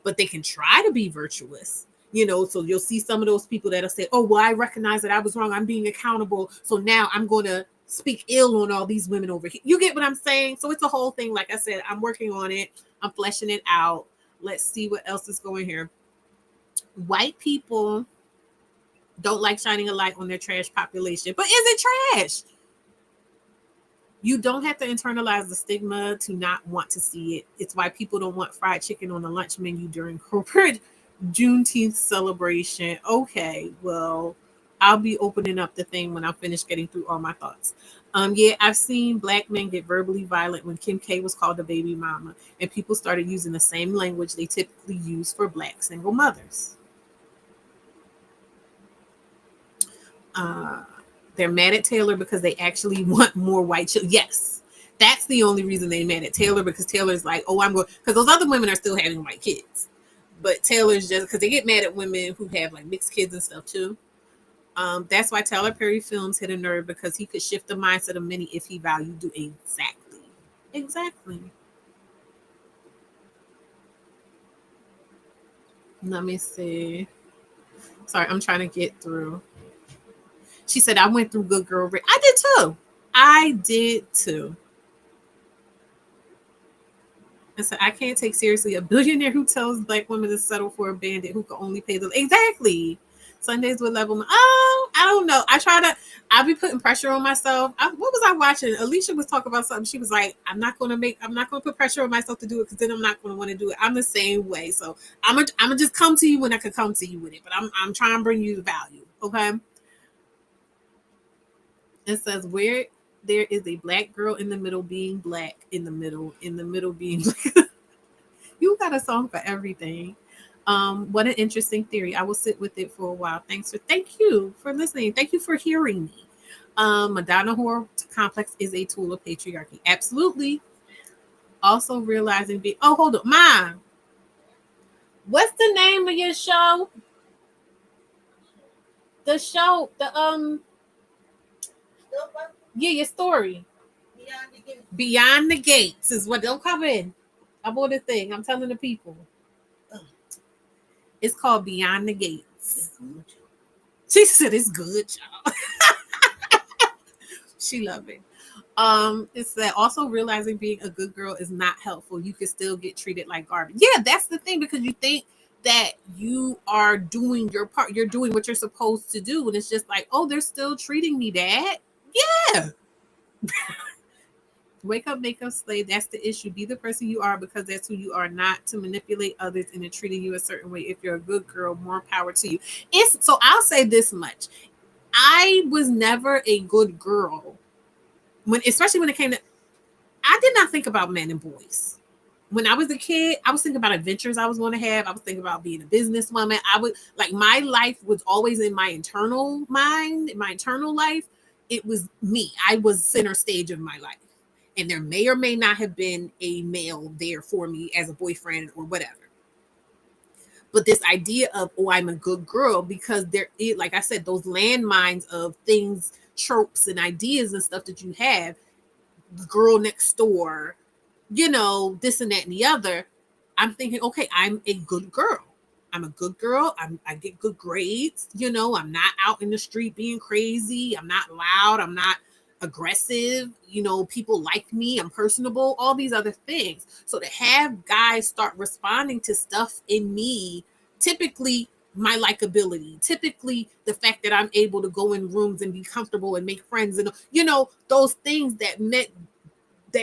but they can try to be virtuous. So you'll see some of those people that'll say, oh, well, I recognize that I was wrong. I'm being accountable. So now I'm going to speak ill on all these women over here. You get what I'm saying? So it's a whole thing. Like I said, I'm working on it. I'm fleshing it out. Let's see what else is going here. White people don't like shining a light on their trash population. But is it trash? You don't have to internalize the stigma to not want to see it. It's why people don't want fried chicken on the lunch menu during corporate Juneteenth celebration. Okay, well, I'll be opening up the thing when I finish getting through all my thoughts. Yeah, I've seen black men get verbally violent when Kim K was called a baby mama, and people started using the same language they typically use for black single mothers. Uh, they're mad at Taylor because they actually want more white children. Yes, that's the only reason they're mad at Taylor, because Taylor's like, oh, I'm going, because those other women are still having white kids. But Taylor's just, because they get mad at women who have like mixed kids and stuff too. That's why Tyler Perry films hit a nerve, because he could shift the mindset of many if he valued do exactly. Exactly. Let me see. Sorry, I'm trying to get through. She said, I went through Good Girl. I did too. I did too. I said, I can't take seriously a billionaire who tells black women to settle for a bandit who can only pay the. Exactly. Sundays with level. Oh, I don't know. I'll be putting pressure on myself. What was I watching? Alicia was talking about something. She was like, I'm not going to put pressure on myself to do it, because then I'm not going to want to do it. I'm the same way. So I'm going to just come to you when I can come to you with it. But I'm trying to bring you the value. Okay. It says, where there is a black girl in the middle being black in the middle being black. You got a song for everything. What an interesting theory. I will sit with it for a while. Thank you for listening. Thank you for hearing me. Madonna horror complex is a tool of patriarchy. Absolutely. Also realizing hold on, Mom. What's the name of your show? The show, yeah, your story. Beyond the Gates is what they'll come in. I bought a thing. I'm telling the people. It's called Beyond the Gates. She said it's good, y'all. She love it. It's that also realizing being a good girl is not helpful. You can still get treated like garbage. Yeah, that's the thing, because you think that you are doing your part, you're doing what you're supposed to do, and it's just like, oh, they're still treating me that. Yeah. Wake up, make up, slay. That's the issue. Be the person you are, because that's who you are, not to manipulate others into treating you a certain way. If you're a good girl, more power to you. So I'll say this much. I was never a good girl especially when it came to, I did not think about men and boys. When I was a kid, I was thinking about adventures I was going to have. I was thinking about being a businesswoman. I would like, my life was always in my internal mind, my internal life. It was me. I was center stage of my life. And there may or may not have been a male there for me as a boyfriend or whatever. But this idea of, oh, I'm a good girl, because there is, like I said, those landmines of things, tropes and ideas and stuff that you have, girl next door, this and that and the other. I'm thinking, okay, I'm a good girl. I'm a good girl. I get good grades. I'm not out in the street being crazy. I'm not loud. I'm not aggressive. People like me. I'm personable. All these other things. So to have guys start responding to stuff in me, typically my likability, typically the fact that I'm able to go in rooms and be comfortable and make friends, and those things that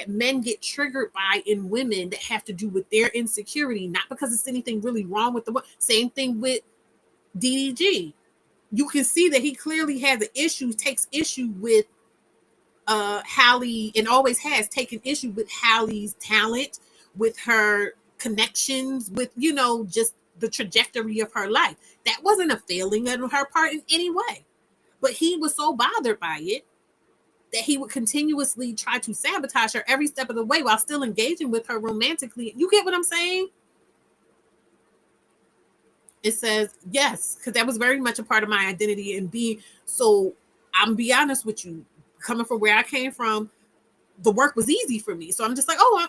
men get triggered by in women, that have to do with their insecurity, not because it's anything really wrong with the same thing with DDG. You can see that he clearly has an issue, takes issue with Hallie, and always has taken issue with Hallie's talent, with her connections, with just the trajectory of her life. That wasn't a failing on her part in any way, but he was so bothered by it that he would continuously try to sabotage her every step of the way while still engaging with her romantically. You get what I'm saying? It says, yes, because that was very much a part of my identity and being. So I'm be honest with you, coming from where I came from, the work was easy for me. So I'm just like, oh,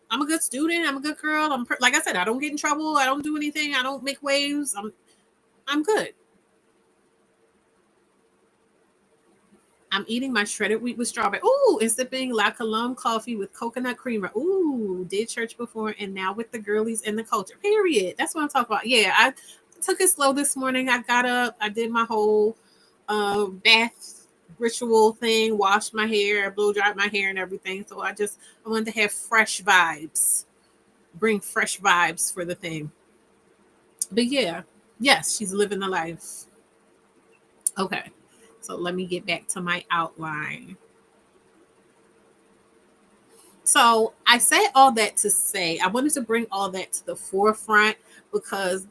I'm a good student. I'm a good girl. Like I said, I don't get in trouble. I don't do anything. I don't make waves. I'm good. I'm eating my shredded wheat with strawberry. Ooh, and sipping La Colombe coffee with coconut creamer. Ooh, did church before, and now with the girlies and the culture. Period. That's what I'm talking about. Yeah, I took it slow this morning. I got up. I did my whole bath ritual thing, washed my hair, blow dried my hair and everything. So I wanted to have fresh vibes. Bring fresh vibes for the thing. But yeah, yes, she's living the life. Okay, so let me get back to my outline. So I said all that to say I wanted to bring all that to the forefront because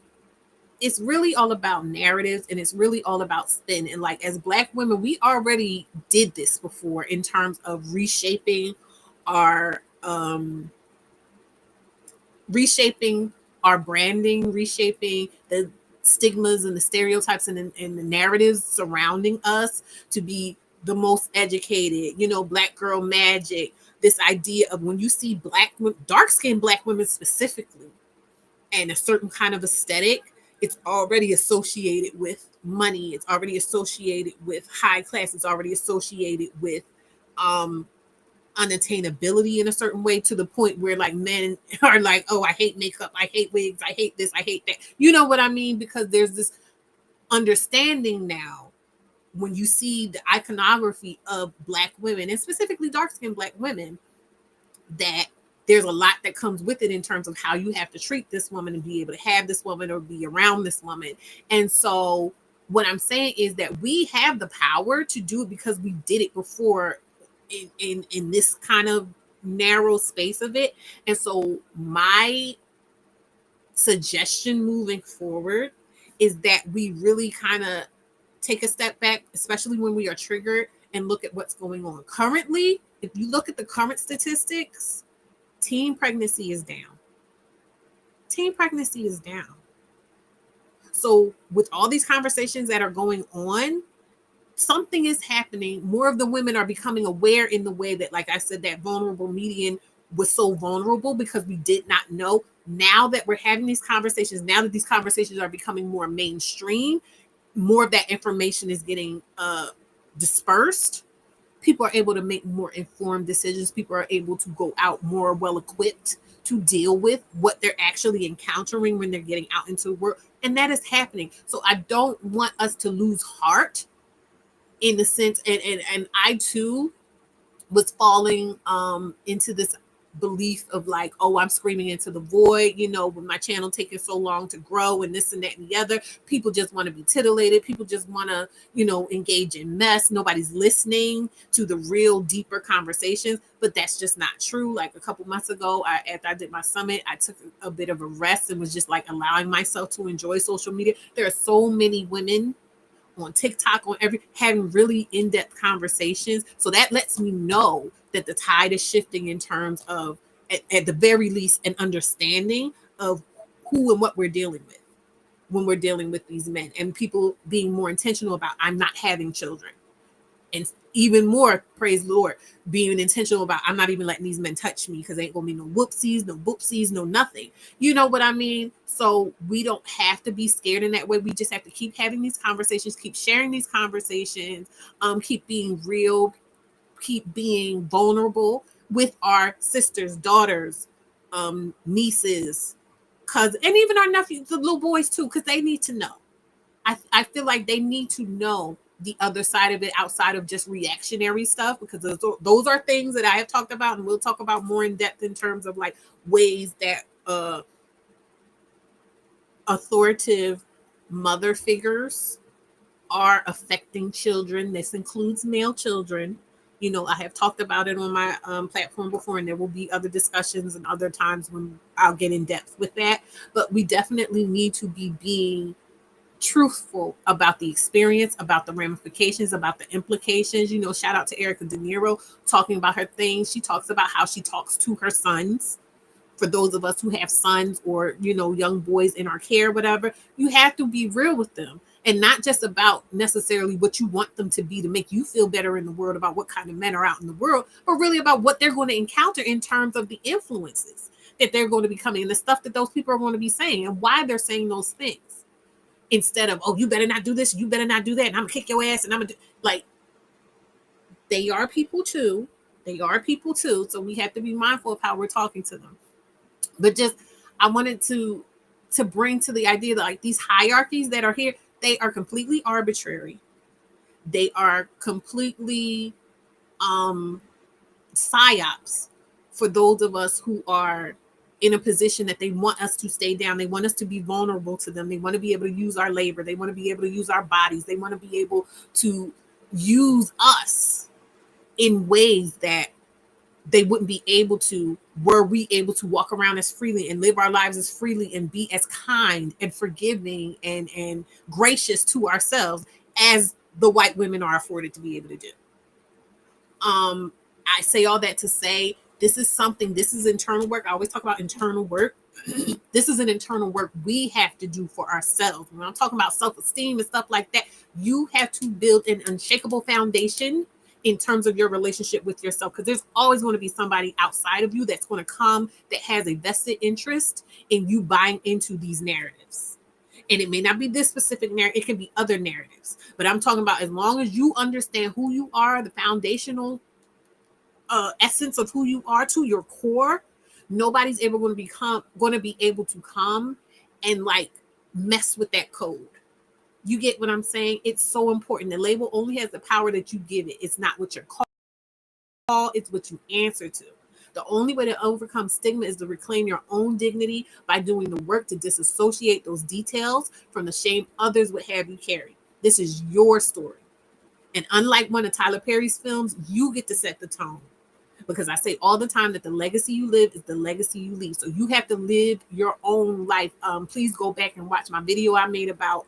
it's really all about narratives and it's really all about spin. And like as Black women, we already did this before in terms of our reshaping our branding, reshaping the stigmas and the stereotypes and the narratives surrounding us to be the most educated, Black girl magic. This idea of when you see dark skinned Black women specifically, and a certain kind of aesthetic, it's already associated with money. It's already associated with high class. It's already associated with um, unattainability in a certain way to the point where like men are like, oh, I hate makeup. I hate wigs. I hate this. I hate that. You know what I mean? Because there's this understanding now when you see the iconography of Black women and specifically dark skinned Black women that there's a lot that comes with it in terms of how you have to treat this woman and be able to have this woman or be around this woman. And so what I'm saying is that we have the power to do it because we did it before in this kind of narrow space of it. And so my suggestion moving forward is that we really kind of take a step back, especially when we are triggered, and look at what's going on. Currently, if you look at the current statistics, teen pregnancy is down. Teen pregnancy is down. So with all these conversations that are going on, something is happening. More of the women are becoming aware in the way that, like I said, that vulnerable median was so vulnerable because we did not know. Now that we're having these conversations, now that these conversations are becoming more mainstream, more of that information is getting dispersed. People are able to make more informed decisions. People are able to go out more well equipped to deal with what they're actually encountering when they're getting out into the world. And that is happening. So I don't want us to lose heart in the sense, and I too was falling into this belief of like, oh, I'm screaming into the void, with my channel taking so long to grow and this and that and the other. People just want to be titillated. People just want to, engage in mess. Nobody's listening to the real deeper conversations, but that's just not true. Like a couple months ago, after I did my summit, I took a bit of a rest and was just like allowing myself to enjoy social media. There are so many women on TikTok, having really in-depth conversations. So that lets me know that the tide is shifting in terms of, at the very least, an understanding of who and what we're dealing with when we're dealing with these men, and people being more intentional about, I'm not having children. And even more, praise the Lord, being intentional about, I'm not even letting these men touch me because ain't gonna be no whoopsies, no boopsies, no nothing. You know what I mean? So we don't have to be scared in that way. We just have to keep having these conversations, keep sharing these conversations, keep being real, keep being vulnerable with our sisters, daughters, nieces, cousins, and even our nephews, the little boys too, because they need to know. I feel like they need to know the other side of it outside of just reactionary stuff, because those are things that I have talked about and we'll talk about more in depth in terms of like ways that authoritative mother figures are affecting children. This includes male children. I have talked about it on my platform before, and there will be other discussions and other times when I'll get in depth with that. But we definitely need to be being truthful about the experience, about the ramifications, about the implications. Shout out to Erica De Niro talking about her things. She talks about how she talks to her sons. For those of us who have sons or, young boys in our care, whatever, you have to be real with them. And not just about necessarily what you want them to be to make you feel better in the world about what kind of men are out in the world, but really about what they're going to encounter in terms of the influences that they're going to be coming and the stuff that those people are going to be saying and why they're saying those things. Instead of, oh, you better not do this, you better not do that, and I'm gonna kick your ass, and I'm gonna do, like, they are people too. They are people too. So we have to be mindful of how we're talking to them. But just, I wanted to bring to the idea that like these hierarchies that are here, they are completely arbitrary. They are completely psyops for those of us who are in a position that they want us to stay down. They want us to be vulnerable to them. They want to be able to use our labor. They want to be able to use our bodies. They want to be able to use us in ways that they wouldn't be able to were we able to walk around as freely and live our lives as freely and be as kind and forgiving and gracious to ourselves as the white women are afforded to be able to do. I say all that to say this is internal work. I always talk about internal work. This is an internal work we have to do for ourselves. When I'm talking about self-esteem and stuff like that, you have to build an unshakable foundation in terms of your relationship with yourself, because there's always going to be somebody outside of you that's going to come that has a vested interest in you buying into these narratives. And it may not be this specific narrative, it can be other narratives. But I'm talking about as long as you understand who you are, the foundational essence of who you are to your core, nobody's ever going to be able to come and like mess with that code. You get what I'm saying? It's so important. The label only has the power that you give it. It's not what you're called, it's what you answer to. The only way to overcome stigma is to reclaim your own dignity by doing the work to disassociate those details from the shame others would have you carry. This is your story. And unlike one of Tyler Perry's films, you get to set the tone. Because I say all the time that the legacy you live is the legacy you leave. So you have to live your own life. Please go back and watch my video I made about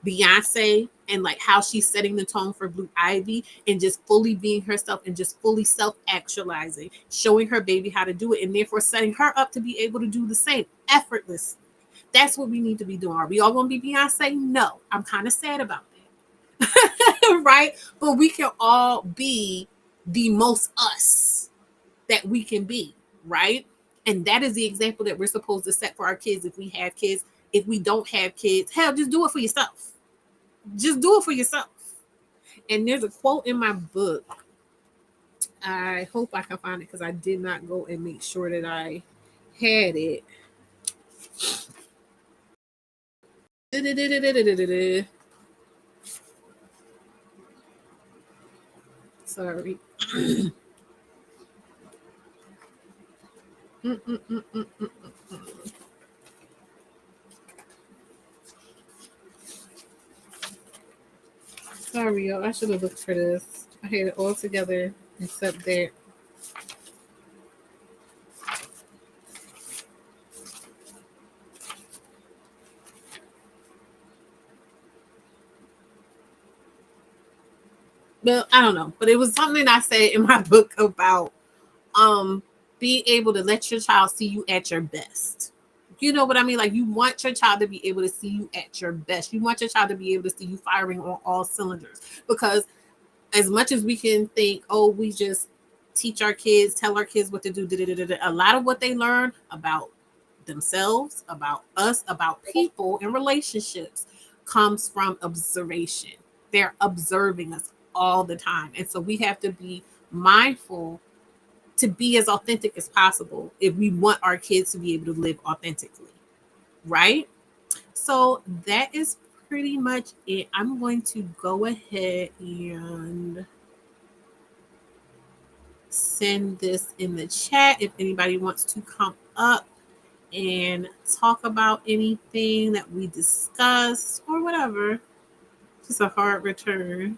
Beyonce and like how she's setting the tone for Blue Ivy and just fully being herself and just fully self-actualizing, showing her baby how to do it, and therefore setting her up to be able to do the same effortlessly. That's what we need to be doing. Are we all going to be Beyonce? No. I'm kind of sad about that. Right? But we can all be the most us that we can be, right? And that is the example that we're supposed to set for our kids if we have kids. If we don't have kids, hell, just do it for yourself. Just do it for yourself. And there's a quote in my book. I hope I can find it because I did not go and make sure that I had it. Sorry. Sorry, y'all. I should have looked for this. I had it all together except that. Well, I don't know, but it was something I said in my book about being able to let your child see you at your best. You know what I mean? Like, you want your child to be able to see you at your best. You want your child to be able to see you firing on all cylinders. Because as much as we can think, oh, we just teach our kids, tell our kids what to do, a lot of what they learn about themselves, about us, about people and relationships comes from observation. They're observing us all the time. And so we have to be mindful to be as authentic as possible if we want our kids to be able to live authentically, right? So that is pretty much it. I'm going to go ahead and send this in the chat if anybody wants to come up and talk about anything that we discussed or whatever. Just a hard return.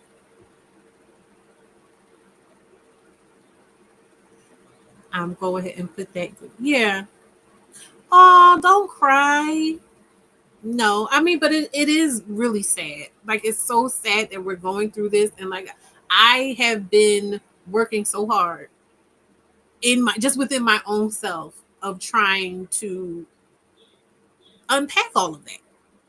Go ahead and put that. Yeah. Oh, don't cry. No, I mean, but it is really sad. Like, it's so sad that we're going through this. And like, I have been working so hard just within my own self of trying to unpack all of that.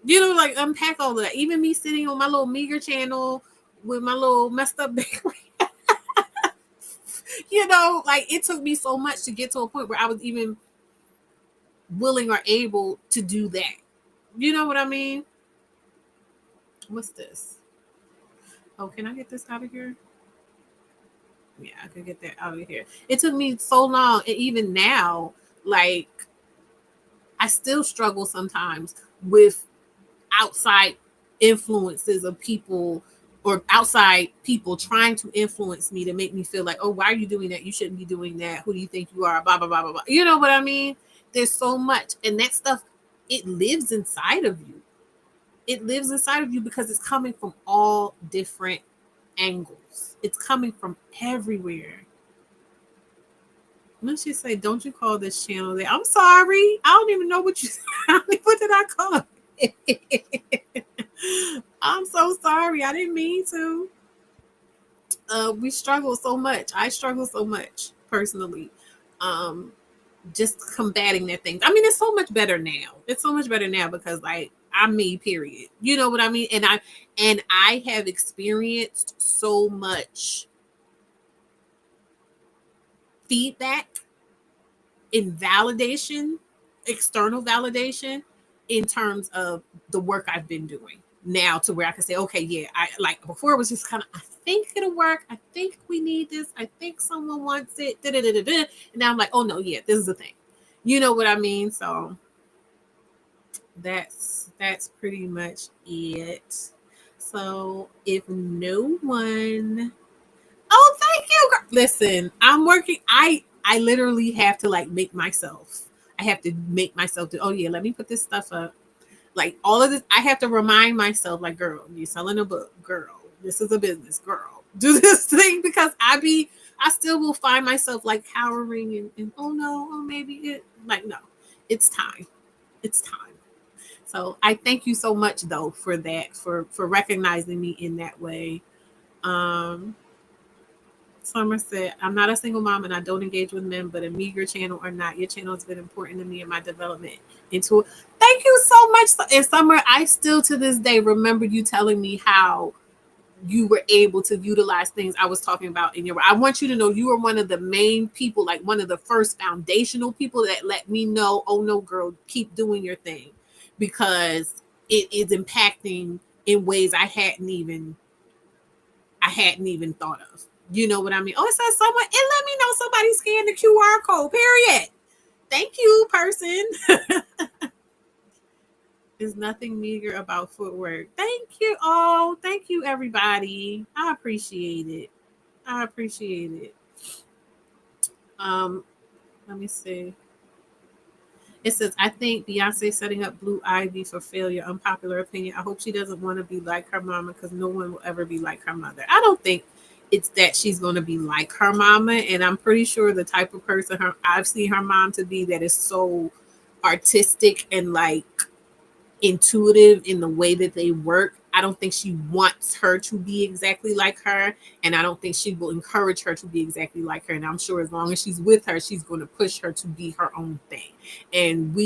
You know, like unpack all of that. Even me sitting on my little meager channel with my little messed up bakery. You know, like, it took me so much to get to a point where I was even willing or able to do that. You know what I mean? What's this? Oh, can I get this out of here? Yeah, I can get that out of here. It took me so long. And even now, like, I still struggle sometimes with outside influences of people or outside people trying to influence me to make me feel like, oh, why are you doing that? You shouldn't be doing that. Who do you think you are? Blah, blah, blah, blah, blah. You know what I mean? There's so much, and that stuff, it lives inside of you. It lives inside of you because it's coming from all different angles. It's coming from everywhere. Let's just say, don't you call this channel that? I'm sorry. I don't even know what you what did I call it? I'm so sorry. I didn't mean to. We struggle so much. I struggle so much personally. Just combating that thing. I mean, it's so much better now. It's so much better now because like I'm me, period. You know what I mean? And I have experienced so much feedback and validation, external validation, in terms of the work I've been doing now, to where I can say, okay, yeah, I like before it was just kind of, I think it'll work. I think we need this. I think someone wants it. Da, da, da, da, da. And now I'm like, oh no, yeah, this is the thing. You know what I mean? So that's pretty much it. So if no one, oh, thank you. Listen, I'm working. I literally have to like make myself. I have to make myself do. Oh yeah, let me put this stuff up. Like all of this, I have to remind myself. Like, girl, you're selling a book, girl. This is a business, girl. Do this thing because I still will find myself like cowering and oh no, oh maybe it. Like no, it's time. It's time. So I thank you so much though for that, for recognizing me in that way. Summer said, I'm not a single mom and I don't engage with men, but a meager channel or not, your channel has been important to me in my development into it. Thank you so much. And Summer, I still to this day remember you telling me how you were able to utilize things I was talking about in your. I want you to know you were one of the main people, like one of the first foundational people that let me know, oh no, girl, keep doing your thing, because it is impacting in ways I hadn't even thought of. You know what I mean? Oh, it says someone, and let me know somebody scanned the QR code, period. Thank you, person. There's nothing meager about footwork. Thank you. Oh, thank you, everybody. I appreciate it. I appreciate it. Let me see. It says, I think Beyonce setting up Blue Ivy for failure. Unpopular opinion. I hope she doesn't want to be like her mama, because no one will ever be like her mother. I don't think it's that she's going to be like her mama. And I'm pretty sure the type of person I've seen her mom to be, that is so artistic and like intuitive in the way that they work. I don't think she wants her to be exactly like her, and I don't think she will encourage her to be exactly like her. And I'm sure as long as she's with her, she's going to push her to be her own thing. And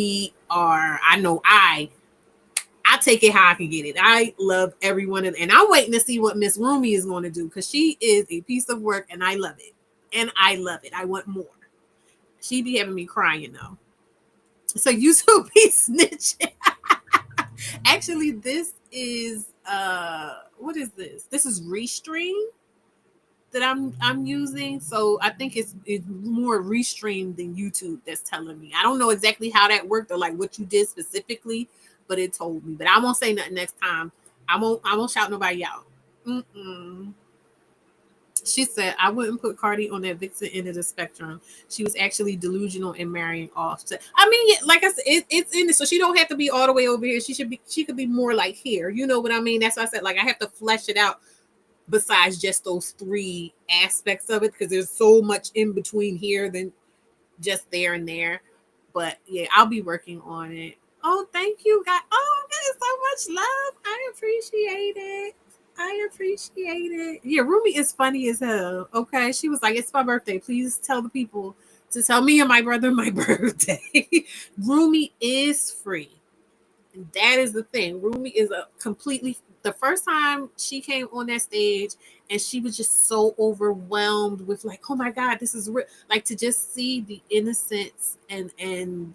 I take it how I can get it. I love everyone, and I'm waiting to see what Miss Rumi is going to do, because she is a piece of work, and I love it. I want more. She be having me crying though. So you two be snitching. Actually, this is what is this? This is Restream that I'm using. So I think it's more Restream than YouTube that's telling me. I don't know exactly how that worked or like what you did specifically, but it told me. But I won't say nothing next time. I won't shout nobody out. She said, I wouldn't put Cardi on that Vixen end of the spectrum. She was actually delusional and marrying off. I mean, like I said, it's in it. So she don't have to be all the way over here. She could be more like here. You know what I mean? That's why I said, like, I have to flesh it out besides just those three aspects of it, because there's so much in between here than just there and there. But yeah, I'll be working on it. Oh, thank you, guys. Oh, there's so much love. I appreciate it. I appreciate it. Yeah, Rumi is funny as hell. Okay. She was like, it's my birthday. Please tell the people to tell me and my brother my birthday. Rumi is free. That is the thing. Rumi is a completely, the first time she came on that stage, and she was just so overwhelmed with like, oh my God, this is real. Like, to just see the innocence and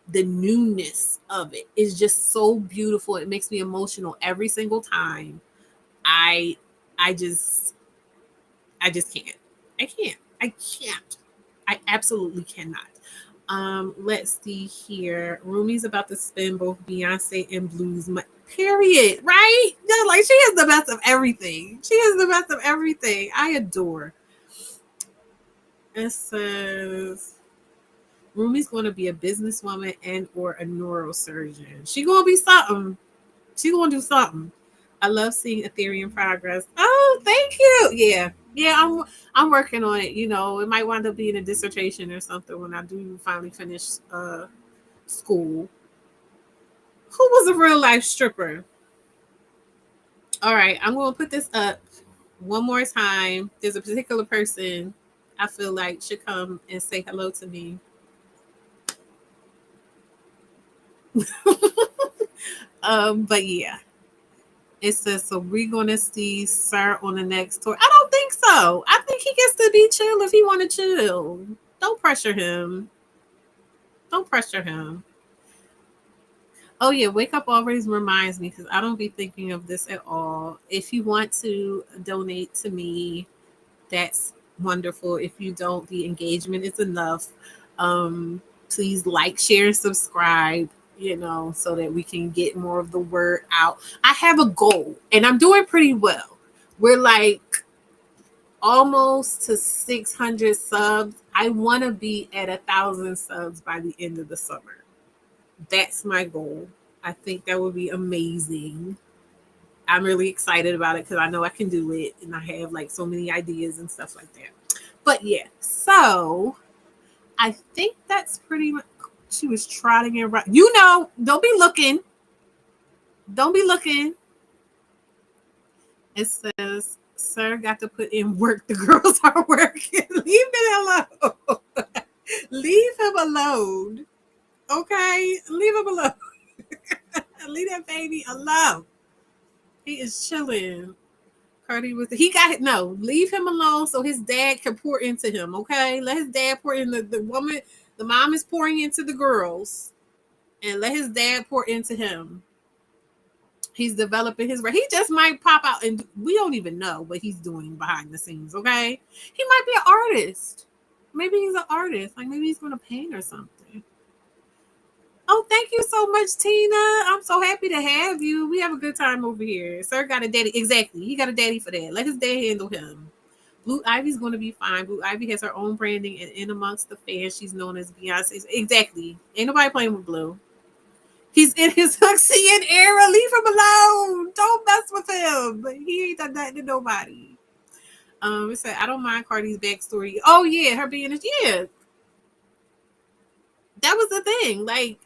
the newness of it is just so beautiful. It makes me emotional every single time. I just can't. I can't. I absolutely cannot. Let's see here. Rumi's about to spin both Beyonce and Blues. Period. Right? No, like, she is the best of everything. She is the best of everything. I adore. It says, Rumi's going to be a businesswoman and or a neurosurgeon. She going to be something. She going to do something. I love seeing a theory in progress. Oh, thank you. Yeah. Yeah, I'm working on it. You know, it might wind up being a dissertation or something when I do finally finish school. Who was a real life stripper? All right, I'm going to put this up one more time. There's a particular person I feel like should come and say hello to me. But yeah, it says, so we're gonna see Sir on the next tour. I don't think so. I think he gets to be chill if he want to chill. Don't pressure him. Don't pressure him. Oh yeah, wake up always reminds me because I don't be thinking of this at all. If you want to donate to me, that's wonderful. If you don't, the engagement is enough. Please like, share, and subscribe, you know, so that we can get more of the word out. I have a goal and I'm doing pretty well. We're like almost to 600 subs. I want to be at 1,000 subs by the end of the summer. That's my goal. I think that would be amazing. I'm really excited about it because I know I can do it and I have like so many ideas and stuff like that. But yeah, so I think that's pretty much. She was trotting around. You know, don't be looking. Don't be looking. It says, Sir got to put in work. The girls are working. Leave it alone. Leave him alone. Okay? Leave him alone. Leave that baby alone. He is chilling. Cardi with he got no. Leave him alone so his dad can pour into him. Okay, let his dad pour in the woman. The mom is pouring into the girls, and let his dad pour into him. He's developing his. He just might pop out, and we don't even know what he's doing behind the scenes. Okay, he might be an artist. Maybe he's an artist. Like maybe he's going to paint or something. Oh, thank you so much, Tina. I'm so happy to have you. We have a good time over here. Sir got a daddy. Exactly. He got a daddy for that. Let his dad handle him. Blue Ivy's going to be fine. Blue Ivy has her own branding, and in amongst the fans, she's known as Beyonce. Exactly. Ain't nobody playing with Blue. He's in his Huxian era. Leave him alone. Don't mess with him. He ain't done nothing to nobody. It said, I don't mind Cardi's backstory. Oh, yeah. Her being yeah. That was the thing. Like,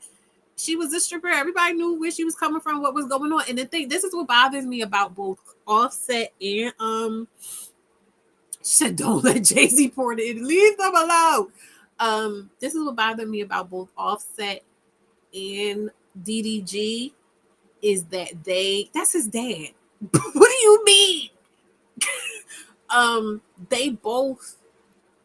she was a stripper. Everybody knew where she was coming from, what was going on. And the thing, this is what bothers me about both Offset and she said, don't let Jay-Z pour it in. Leave them alone. This is what bothered me about both Offset and DDG is that that's his dad. What do you mean? They both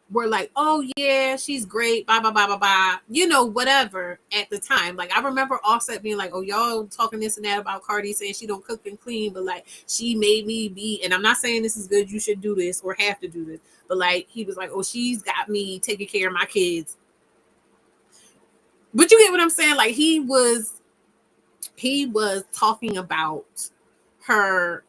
were like, oh yeah, she's great, blah blah blah blah blah, you know, whatever at the time. Like I remember Offset being like, oh y'all talking this and that about Cardi saying she don't cook and clean, but like she made me be, and I'm not saying this is good, you should do this or have to do this, but like he was like, oh she's got me taking care of my kids. But you get what I'm saying? Like he was talking about her,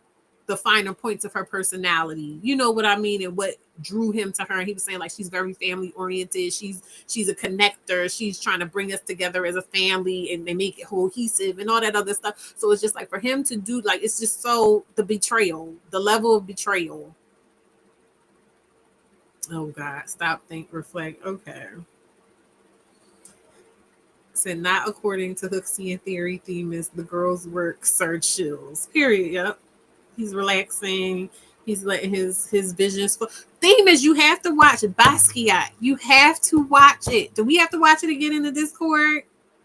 the finer points of her personality, you know what I mean, and what drew him to her. And he was saying like she's very family oriented, she's a connector, she's trying to bring us together as a family and they make it cohesive and all that other stuff. So it's just like for him to do, like it's just so the betrayal, the level of betrayal. Oh God, stop, think, reflect. Okay. Said not according to Hooksian theory. Theme is the girls work, Sir chills. Period. Yep. He's relaxing. He's letting his visions flow. Theme is you have to watch Basquiat. You have to watch it. Do we have to watch it again in the Discord?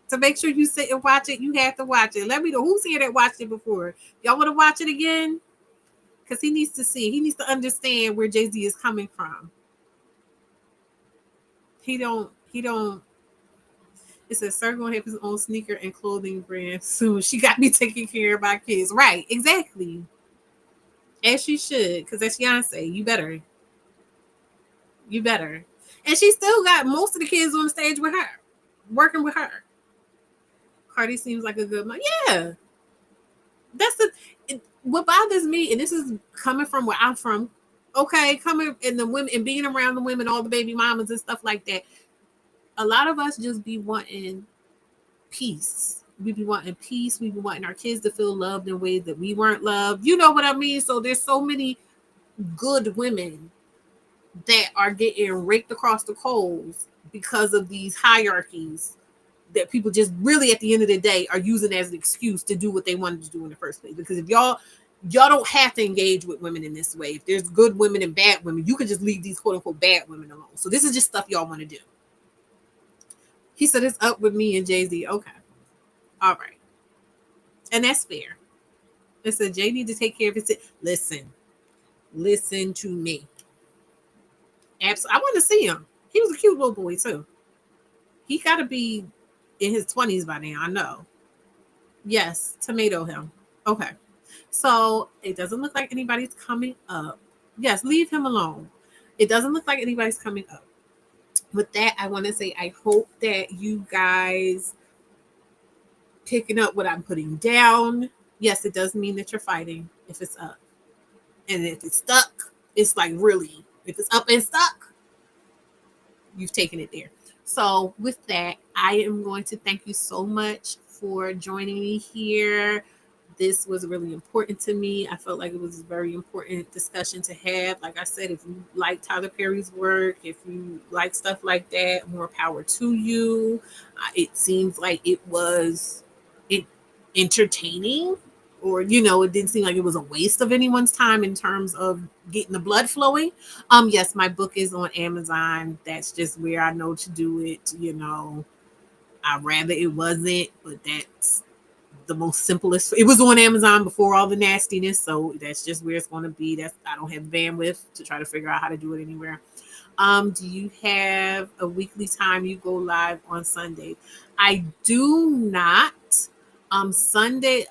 To make sure you sit and watch it, you have to watch it. Let me know who's here that watched it before. Y'all want to watch it again? Because he needs to see. He needs to understand where Jay-Z is coming from. He don't. It says, Sir gonna have his own sneaker and clothing brand soon. She got me taking care of my kids. Right, exactly. As she should, because that's Beyonce. You better. And she still got most of the kids on the stage with her, working with her. Cardi seems like a good mom. Yeah. That's what bothers me, and this is coming from where I'm from. Okay, coming in the women and being around the women, all the baby mamas and stuff like that. A lot of us just be wanting peace. We be wanting peace. We be wanting our kids to feel loved in ways that we weren't loved. You know what I mean? So there's so many good women that are getting raked across the coals because of these hierarchies that people just really at the end of the day are using as an excuse to do what they wanted to do in the first place. Because if y'all don't have to engage with women in this way. If there's good women and bad women, you can just leave these quote unquote bad women alone. So this is just stuff y'all want to do. He said it's up with me and Jay-Z. Okay. All right. And that's fair. It said Jay need to take care of his. Listen to me. Absolutely. I want to see him. He was a cute little boy too. He got to be in his 20s by now. I know. Yes, tomato him. Okay. So it doesn't look like anybody's coming up. Yes, leave him alone. It doesn't look like anybody's coming up. With that, I want to say I hope that you guys picking up what I'm putting down. Yes, it does mean that you're fighting if it's up. And if it's stuck, it's like really, if it's up and stuck, you've taken it there. So with that, I am going to thank you so much for joining me here. This was really important to me. I felt like it was a very important discussion to have. Like I said, if you like Tyler Perry's work, if you like stuff like that, more power to you. It seems like it was entertaining, or it didn't seem like it was a waste of anyone's time in terms of getting the blood flowing. Yes, my book is on Amazon. That's just where I know to do it. I'd rather it wasn't, but that's the most simplest. It was on Amazon before all the nastiness, so that's just where it's going to be. I don't have bandwidth to try to figure out how to do it anywhere. Do you have a weekly time you go live on Sunday? I do not. Sunday,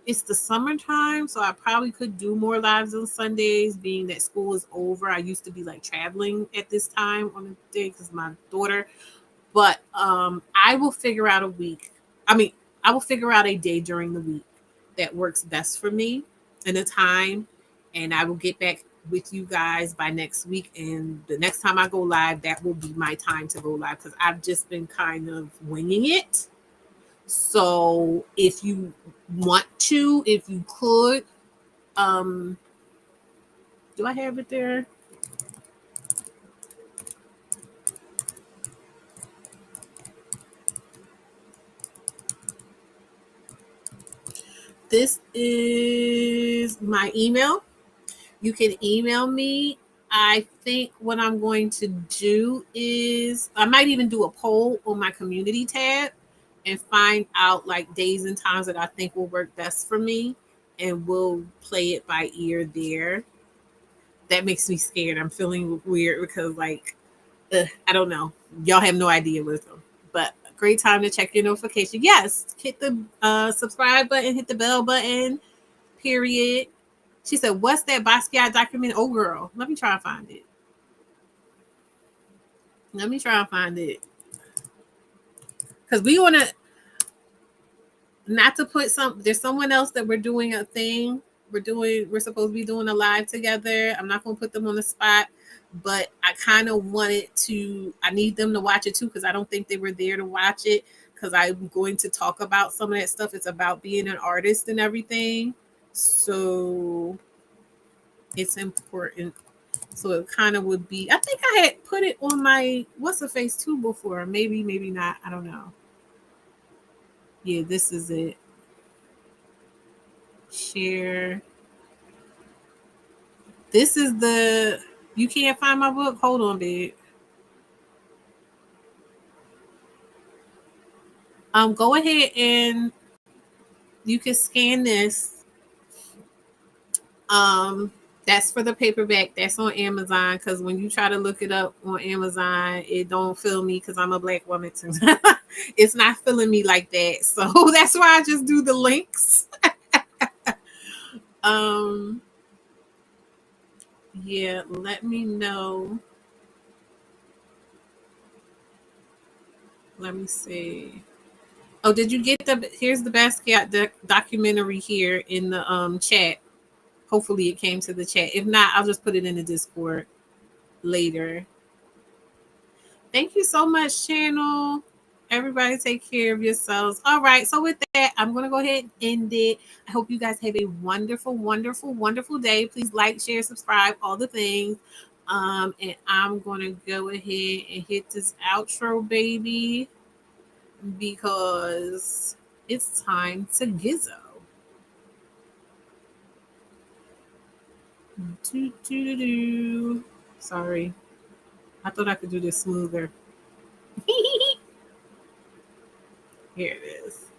it's the summertime, so I probably could do more lives on Sundays, being that school is over. I used to be like traveling at this time on the day because my daughter. But I will figure out a week. I will figure out a day during the week that works best for me and a time, and I will get back with you guys by next week. And the next time I go live, that will be my time to go live because I've just been kind of winging it. So if you want to, if you could, do I have it there? This is my email. You can email me. I think what I'm going to do is I might even do a poll on my community tab and find out like days and times that I think will work best for me, and we'll play it by ear there. That makes me scared. I'm feeling weird because I don't know. Y'all have no idea with them, but great time to check your notification. Yes, hit the subscribe button, hit the bell button. Period. She said, "What's that Basquiat document?" Oh, girl, let me try and find it. Because we want to not to put there's someone else that we're doing a thing. We're supposed to be doing a live together. I'm not going to put them on the spot, but I kind of I need them to watch it too, because I don't think they were there to watch it, because I'm going to talk about some of that stuff. It's about being an artist and everything. So it's important. So it kind of would be, I think I had put it on my what's the face too before. Maybe not. I don't know. Yeah, this is it. Share. This is you can't find my book. Hold on, babe. Go ahead and you can scan this. That's for the paperback. That's on Amazon, because when you try to look it up on Amazon, it don't fill me because I'm a Black woman too. It's not filling me like that. So that's why I just do the links. Yeah, let me know. Let me see. Oh, did you get here's the Basquiat documentary here in the chat. Hopefully it came to the chat. If not, I'll just put it in the Discord later. Thank you so much, channel. Everybody take care of yourselves. All right. So with that, I'm going to go ahead and end it. I hope you guys have a wonderful, wonderful, wonderful day. Please like, share, subscribe, all the things. And I'm going to go ahead and hit this outro, baby, because it's time to gizzo. Sorry. I thought I could do this smoother. Here it is.